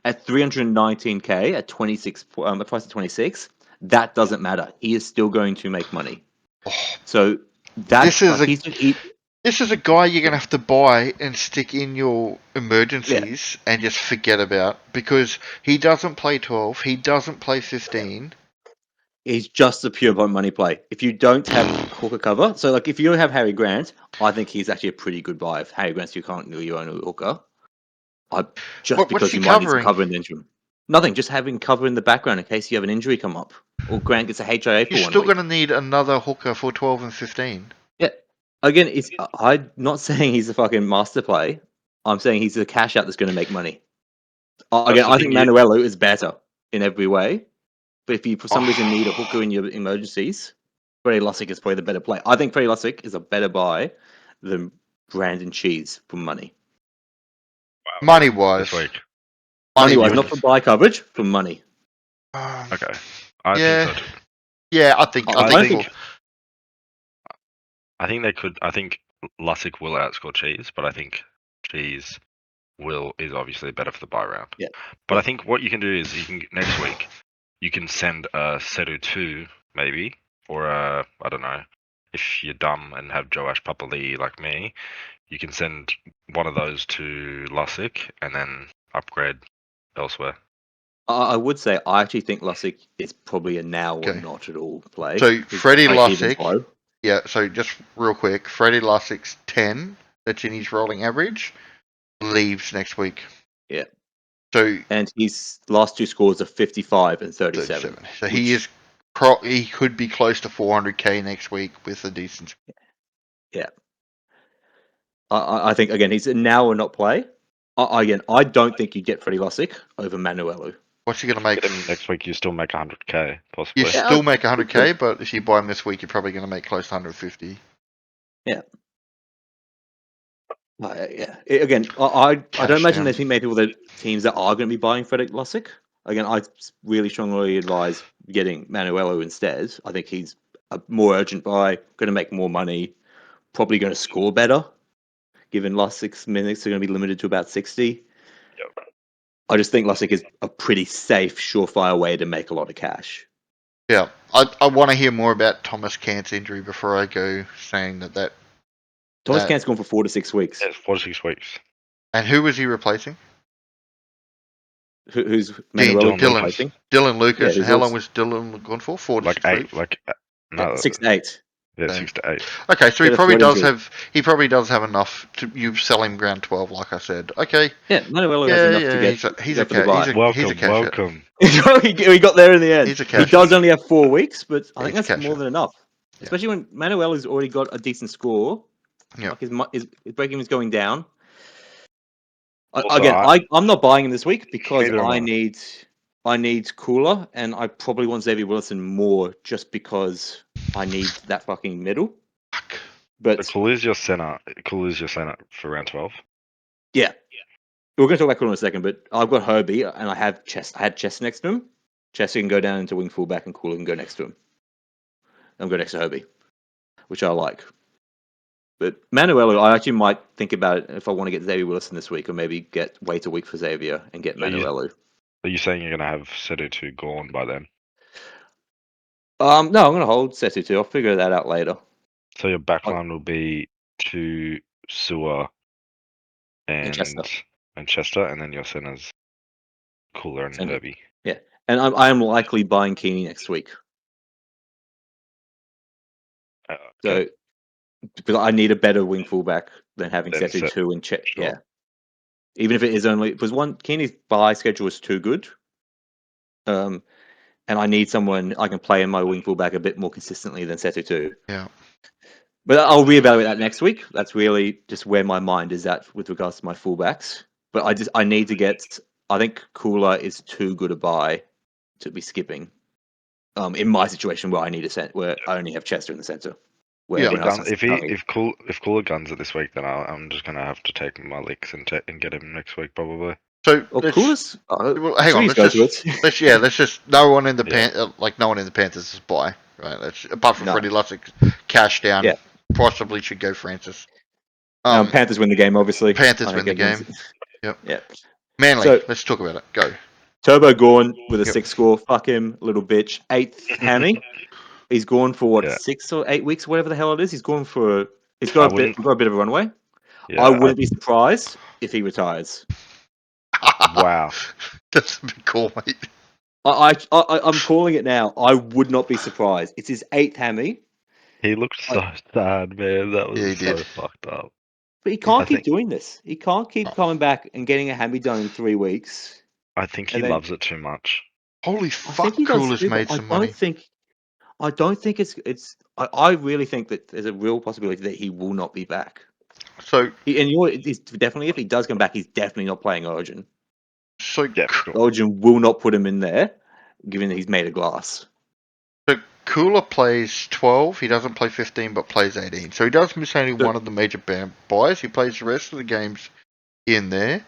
at 319k at 26 a price of 26. That doesn't matter. He is still going to make money. So that's This is a guy you're going to have to buy and stick in your emergencies and just forget about because he doesn't play 12, he doesn't play 15. He's just a pure money play. If you don't have hooker cover, so like if you have Harry Grant, I think he's actually a pretty good buy. If Harry Grant's you can't do your own hooker, because you might need some cover in the interim. Nothing, just having cover in the background in case you have an injury come up or Grant gets a HIA for You're 1 week. still going to need another hooker for 12 and 15. Yeah. Again, I'm not saying he's a fucking master play. I'm saying he's a cash out that's going to make money. Again, I think Manuelu is better in every way. But if you, for some reason, need a hooker in your emergencies, Freddie Lussick is probably the better play. I think Freddie Lussick is a better buy than Brandon Cheese for money. Wow. Money-wise. This week. Money-wise, not for buy coverage, for money. Okay. I Yeah. think so too. Yeah, I think I think they could. I think Lussick will outscore Cheese, but I think Cheese is obviously better for the bye round. Yeah. But I think what you can do is next week you can send a Setu 2 maybe, or I don't know, if you're dumb and have Joash Papali like me, you can send one of those to Lussick and then upgrade elsewhere. I would say I actually think Lussick is probably a now or Okay. not at all play. So His Freddie break-even's Lussick, low. yeah. So just real quick, Freddie Lussick's 10. That's in his rolling average. Leaves next week. Yeah. So And his last two scores are 55 and 37. 37. So he is. He could be close to 400k next week with a decent. Yeah. I think, again, he's a now or not play. I don't think you'd get Freddie Lussick over Manuelu. What's he going to make? Get him next week, you still make 100k You possibly. still make 100k, but if you buy him this week, you're probably going to make close to 150. Yeah. Again, I don't imagine there's many people that teams that are going to be buying Freddie Lussick. Again, I really strongly advise getting Manuelu instead. I think he's a more urgent buy, going to make more money, probably going to score better, given Lussick's minutes are going to be limited to about 60. Yep. I just think Lussick is a pretty safe, surefire way to make a lot of cash. Yeah, I want to hear more about Thomas Cant's injury before I go saying that. Thomas Cant's gone for 4 to 6 weeks. Yeah, it's 4 to 6 weeks. And who was he replacing? Who's Manuelu Dylan replacing? Dylan Lucas. Yeah, How long was Dylan gone for? 4 to 6 weeks? No, 6 to 8. yeah, Okay. 6 to 8. Okay, so Get a threat injury. he probably does have enough to you sell him round 12, like I said. Okay. Yeah, Manuelu has enough to get he's go a for the buy. Welcome. We got there in the end. He's a He cash does only have 4 weeks, but I think He's a that's more casher. than enough. Yeah. Especially when Manuela's already got a decent score. Yeah. Like his break-even is going down. Also, Again, I'm not buying him this week because Neither am I need Cooler, and I probably want Xavier Wilson more just because I need that fucking middle. Fuck. But Cool is your center. Cool is your center for round 12. yeah, we're going to talk about Cooler in a second. But I've got Herbie, and I had Chess next to him. Chess can go down into wing fullback, and Cooler can go next to him. I'm going next to Herbie, which I like. But Manuelu, I actually might think about it if I want to get Xavier Wilson this week, or maybe wait a week for Xavier and get Manuelu. Are you saying you're going to have Setu 2 gone by then? No, I'm going to hold Setu 2. I'll figure that out later. So your backline will be to Sewer and Chester, and then your centers Cooler and Herbie. Yeah, and I am likely buying Keeney next week. Okay. So because I need a better wing fullback than having Then Setu 2 and sure. Yeah. Even if it is only because Keeney's buy schedule is too good. And I need someone I can play in my wing fullback a bit more consistently than Setu 2. Yeah. But I'll reevaluate that next week. That's really just where my mind is at with regards to my fullbacks. But I need to get. I think Cooler is too good a buy to be skipping. In my situation where I need where I only have Chester in the center. If Cooler guns it this week, then I'm just gonna have to take my licks and get him next week probably. So Coolest. hang on. Let's just no one in the Panthers is buy, right? Apart from Freddie Lussick, cash down. Yeah. Possibly should go Francis. Panthers win the game, obviously. Panthers win the game. Yep. Yeah. Manly. So, let's talk about it. Go. Turbo Gorn with a 6 score. Fuck him, little bitch. 8th hammy. He's gone for 6 or 8 weeks, whatever the hell it is. He's gone for. He's got a bit of a runway. Yeah, I wouldn't be surprised if he retires. Wow, that's a big call, mate. I'm calling it now. I would not be surprised. It's his 8th hammy. He looked so sad, man. That was so fucked up. But he can't keep doing this. He can't keep coming back and getting a hammy done in 3 weeks. I think he loves it too much. Holy fuck! Coolers made some money. I don't think it's. I really think that there's a real possibility that he will not be back. So he's definitely, if he does come back, he's definitely not playing Origin. So Origin will not put him in there, given that he's made of glass. So Cooler plays 12. He doesn't play 15, but plays 18. So he does miss only one of the major buys. He plays the rest of the games in there.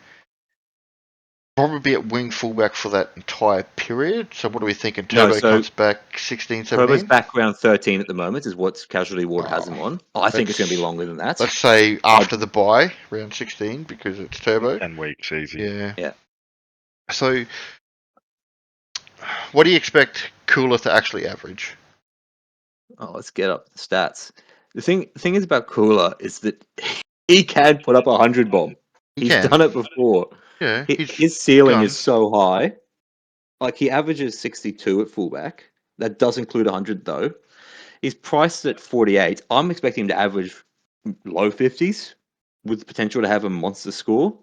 probably at wing fullback for that entire period. So what are we thinking? No, Turbo so comes back 16, Turbo's 17? back around 13 at the moment, is what Casualty Ward has him Oh, on. I think it's going to be longer than that. Let's say after the bye, round 16, because it's Turbo. 10 weeks, easy. Yeah. So, what do you expect Cooler to actually average? Oh, let's get up the stats. The thing is about Cooler is that he can put up 100 bomb. He He's can. done it before. Yeah, His ceiling is guns. so high. Like, he averages 62 at fullback. That does include 100 though. He's priced at 48. I'm expecting him to average low 50s with the potential to have a monster score.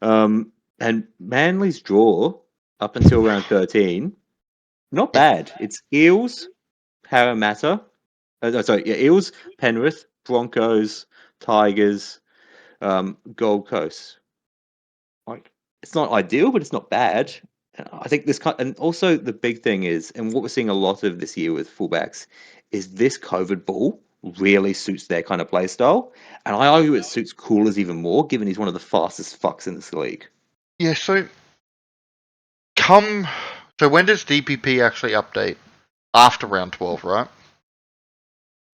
And Manly's draw up until round 13, not bad. It's Eels, Parramatta. Eels, Penrith, Broncos, Tigers, Gold Coast. Like, it's not ideal, but it's not bad. And I think and also the big thing is, and what we're seeing a lot of this year with fullbacks, is this COVID ball really suits their kind of play style. And I argue it suits Coolers even more, given he's one of the fastest fucks in this league. Yeah, so when does DPP actually update? After round 12, right?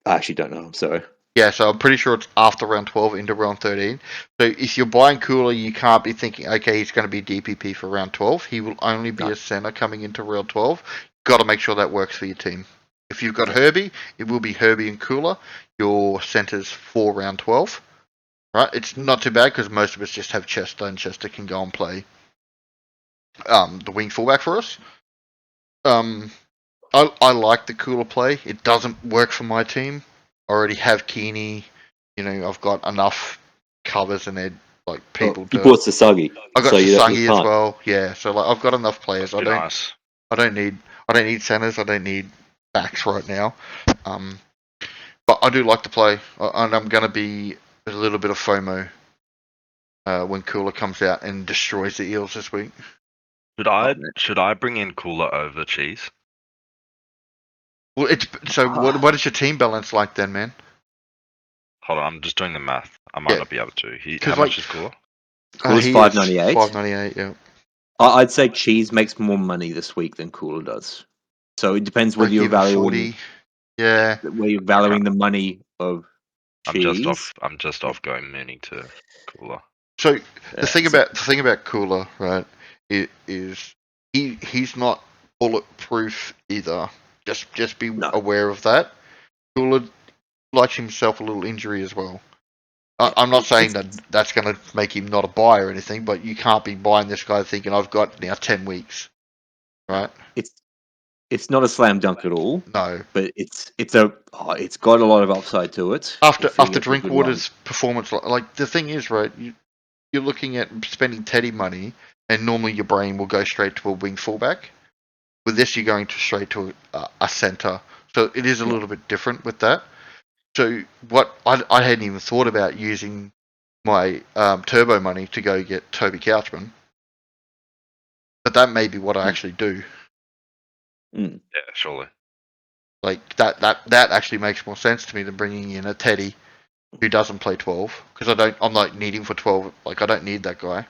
I actually don't know. I'm sorry. Yeah, so I'm pretty sure it's after round 12 into round 13. So if you're buying Cooler, you can't be thinking, okay, he's going to be DPP for round 12. He will only be a centre coming into round 12. Got to make sure that works for your team. If you've got Herbie, it will be Herbie and Cooler, your centres for round 12. Right? It's not too bad because most of us just have Chester, and Chester can go and play the wing fullback for us. I like the Cooler play. It doesn't work for my team. I already have Keeney. I've got enough covers and they're like people. You bought Sasagi. I got so Sasagi as well. Yeah, so like I've got enough players. I Nice. don't need centers. I don't need backs right now. But I do like to play, and I'm gonna be a little bit of FOMO when Cooler comes out and destroys the Eels this week. Should I bring in Cooler over Cheese? Well, what is your team balance like then, man? Hold on, I'm just doing the math. I might not be able to. How much is Cooler? Cooler's $5.98. $5.98, yeah. I'd say Cheese makes more money this week than Cooler does. So it depends whether you're valuing 40. Yeah. where you're valuing the money of Cheese. I'm just off going Mooney to Cooler. So the thing about Cooler, right, is he's not bulletproof either. Just be aware of that. Cooler likes himself a little injury as well. I'm not saying that's going to make him not a buy or anything, but you can't be buying this guy thinking I've got now 10 weeks, right? It's not a slam dunk at all. No, but it's got a lot of upside to it. After Drinkwater's performance, like the thing is, right? You're looking at spending Teddy money, and normally your brain will go straight to a wing fullback. With this, you're going straight to a centre, so it is a little bit different with that. So what I hadn't even thought about using my turbo money to go get Toby Couchman, but that may be what I actually do. Yeah, surely. Like that actually makes more sense to me than bringing in a Teddy who doesn't play 12 because I'm not needing for 12. Like I don't need that guy.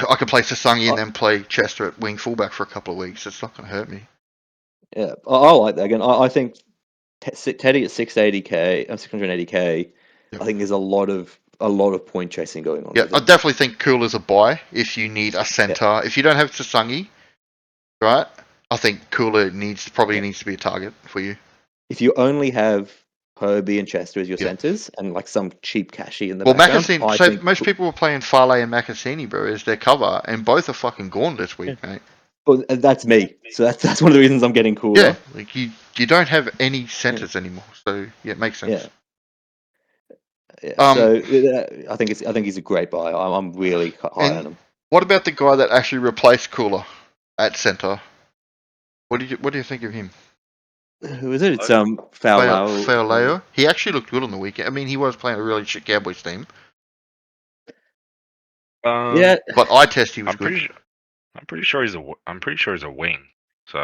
I could play Sasangi and then play Chester at wing fullback for a couple of weeks. It's not going to hurt me. Yeah, I like that. Again, I think Teddy at 680k, 680k. Yep. I think there's a lot of point chasing going on. Yeah, I definitely think Cooler's a buy if you need a centre. Yeah. If you don't have Sasangi, right? I think Cooler needs to be a target for you. If you only have Herbie and Chester as your centres and like some cheap cashy in the background. Maccassini, most people were playing Farley and Maccassini, bro, as their cover, and both are fucking gone this week, mate. Well, that's me. So that's one of the reasons I'm getting Cooler. Yeah, like you don't have any centres anymore, so yeah, it makes sense. Yeah. So I think he's a great buy. I'm really high on him. What about the guy that actually replaced Cooler at centre? What do you think of him? Who is it? It's Faulao. He actually looked good on the weekend. I mean, he was playing a really shit Cowboys team. Yeah, but eye test he was good. I'm pretty sure he's a wing. So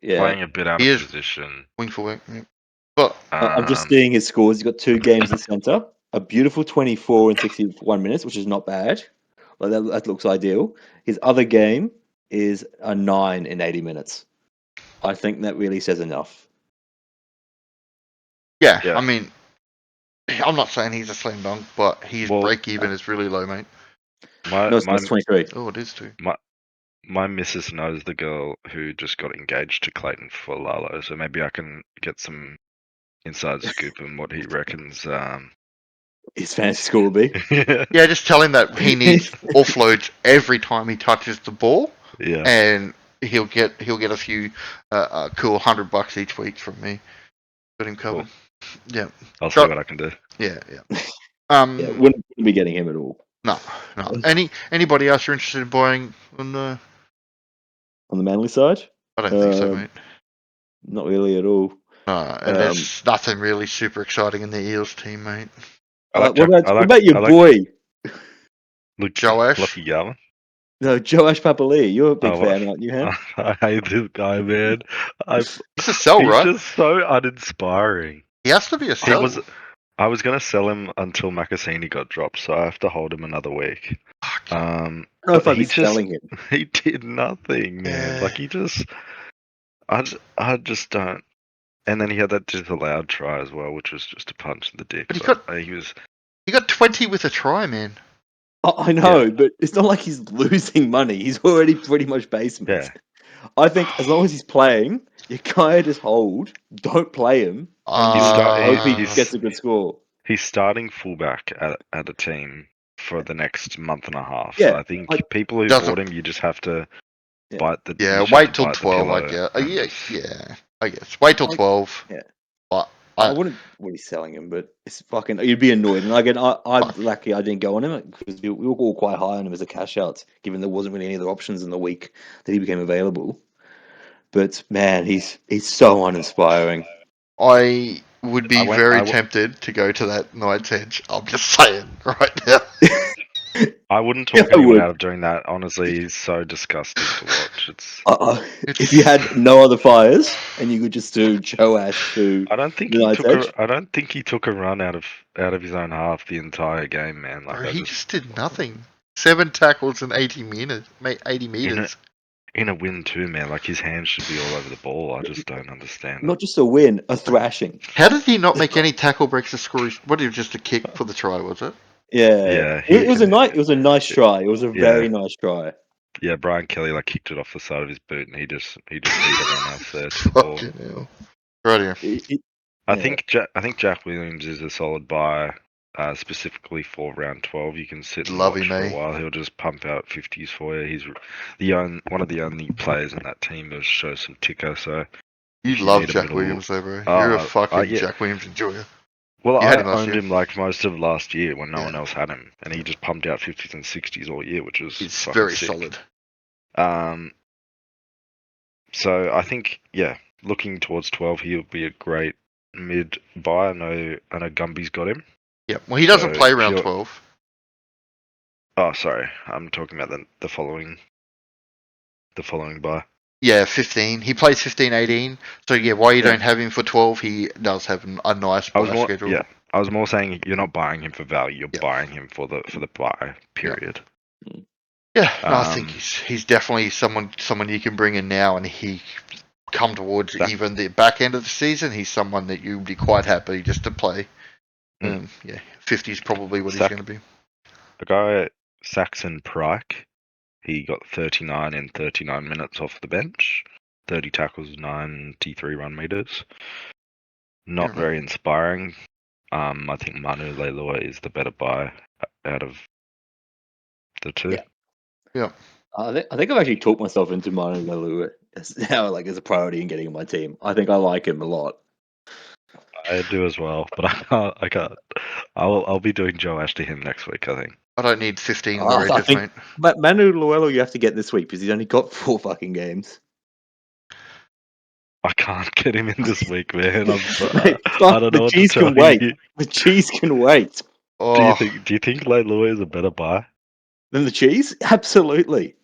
yeah, playing a bit out of position. Wing fullback. Yeah. But I'm just seeing his scores. He's got 2 games in centre, a beautiful 24 in 61 minutes, which is not bad. Like that looks ideal. His other game is a 9 in 80 minutes. I think that really says enough. Yeah, Yeah. I mean, I'm not saying he's a slam dunk, but his break even is really low, mate. No, it's 23. Oh, it is too. My missus knows the girl who just got engaged to Clayton for Lalo, so maybe I can get some inside scoop on what he reckons. His fantasy score will be. Yeah, just tell him that he needs offloads every time he touches the ball, Yeah. and he'll get a few cool $100 each week from me. Got him covered. Cool. Yeah. I'll see what I can do. Yeah. Yeah, wouldn't be getting him at all. No. Anybody else you're interested in buying on the Manly side? I don't think so, mate. Not really at all. No, and there's nothing really super exciting in the Eels team, mate. What about your boy? Joash? Lucky Garvin? No, Joash Papali'i. You're a big fan, aren't you, Ham? I hate this guy, man. He's a sell, right? He's just so uninspiring. He has to be a sell. I was going to sell him until Macassini got dropped, so I have to hold him another week. I don't know if I'd be selling him. He did nothing, man. Yeah. Like, I just don't. And then he had that disallowed try as well, which was just a punch in the dick. But he got 20 with a try, man. I know, but it's not like he's losing money. He's already pretty much basement. Yeah. I think as long as he's playing, you can't just hold. Don't play him. And hope he gets a good score. He's starting fullback at a team for the next month and a half. Yeah, so I think people who bought him, you just have to bite the. Yeah, wait till 12. I guess. Yeah, I guess. Wait till 12. Yeah. But I wouldn't be selling him, but it's fucking. You'd be annoyed. And again, I'm lucky I didn't go on him because we were all quite high on him as a cash out, given there wasn't really any other options in the week that he became available. But man, he's so uninspiring. I would be very tempted to go to that Knight's Edge. I'm just saying right now. I wouldn't talk anyone out of doing that. Honestly, he's so disgusting to watch. If you had no other fires and you could just do Joash to I don't think he took a run out of his own half the entire game, man. Like he just did nothing. 7 tackles in 80 meters. In a win too, man. Like his hands should be all over the ball. I just don't understand. Not just a win, a thrashing. How did he not make any tackle breaks to score? What, it was just a kick for the try, was it? Yeah. It was a nice try. It was a very nice try. Yeah, Brian Kelly kicked it off the side of his boot, and he just beat everyone else there to the ball. Hell. Right here. I think Jack Williams is a solid buy, specifically for round 12. You can sit and watch for a while. He'll just pump out 50s for you. He's one of the only players in that team that shows some ticker. So you love Jack Williams, though, bro. You're a fucking Jack Williams enjoyer. Well, I owned him most of last year when no one else had him, and he just pumped out 50s and 60s all year, which was very sick. solid. So I think, looking towards 12, he'll be a great mid buy. I know Gumby's got him. Yeah, well, he doesn't play round 12. Oh, sorry, I'm talking about the following buy. Yeah, 15. He plays 15, 18. So, why you don't have him for 12, he does have a nice buy schedule. Yeah, I was more saying you're not buying him for value. You're buying him for the buy period. Yeah, I think he's definitely someone you can bring in now, and he come towards even the back end of the season. He's someone that you'd be quite happy just to play. 50 is probably what he's going to be. A guy, Saxon Pryke. He got 39 in 39 minutes off the bench, 30 tackles, 93 run meters. Not very inspiring. I think Manu Leilua is the better buy out of the two. Yeah. I think I've actually talked myself into Manu Leilua now, as a priority in getting on my team. I think I like him a lot. I do as well, but I can't. I'll be doing Joash to him next week, I think. I don't need 15 Rangers, mate. But Manu Leilua you have to get this week because he's only got 4 fucking games. I can't get him in this week, man. Mate, I don't know. The cheese can wait. The cheese can wait. Do you think Leilua is a better buy than the cheese? Absolutely.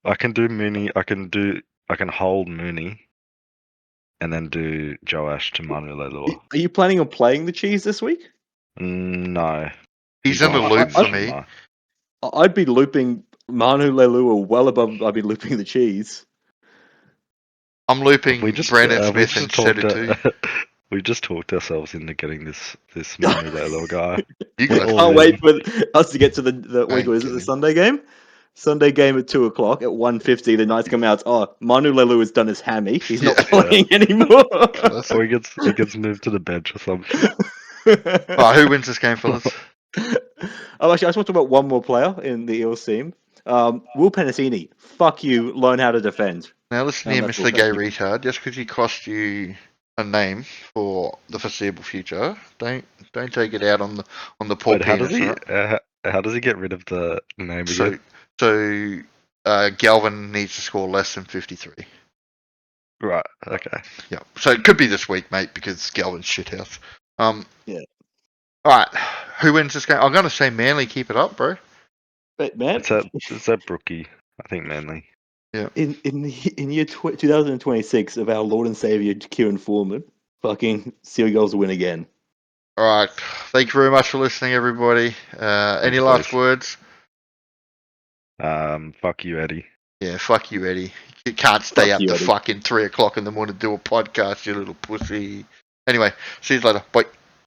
I can do Mooney. I can hold Mooney, and then do Joash to Manu Leilua. Are you planning on playing the cheese this week? No. He's in the loop for me. I'd be looping Manu Leilua well above. I'd be looping the cheese. I'm looping We just Brandon we Smith just instead talked. of 2. We just talked ourselves into getting this Manu little guy. You We're guys all Can't in. wait for us to get to the I week. ain't Is it the kidding. Sunday game? Sunday game at 2:00 at 1:50. The Knights come out. Oh, Manu Leilua has done his hammy. He's not Yeah. playing anymore. Classic. Or he gets moved to the bench or some shit. Alright, who wins this game, fellas? Oh, actually, I just want to talk about one more player in the Eels team. Will Penasini. Fuck you. Learn how to defend. Now listen here, That's all. Mr. Gay Thank you. Retard. Just because he cost you a name for the foreseeable future, don't take it out on the poor Wait, how penis, does he? right? How does he get rid of the name So again? Galvin needs to score less than 53. Right. Okay. Yeah. So it could be this week, mate, because Galvin's shithouse. Yeah. All right. Who wins this game? I'm gonna say Manly. Keep it up, bro. But man, It's that Brookie. I think Manly. in year 2026 of our Lord and Savior Kieran Foreman, fucking Seagulls win again. All right. Thank you very much for listening, everybody. Any Thanks, last boys. words? Fuck you, Eddie. Yeah, fuck you, Eddie. You can't stay Fuck up you, to Eddie. fucking 3 o'clock in the morning to do a podcast, you little pussy. Anyway, see you later. Bye.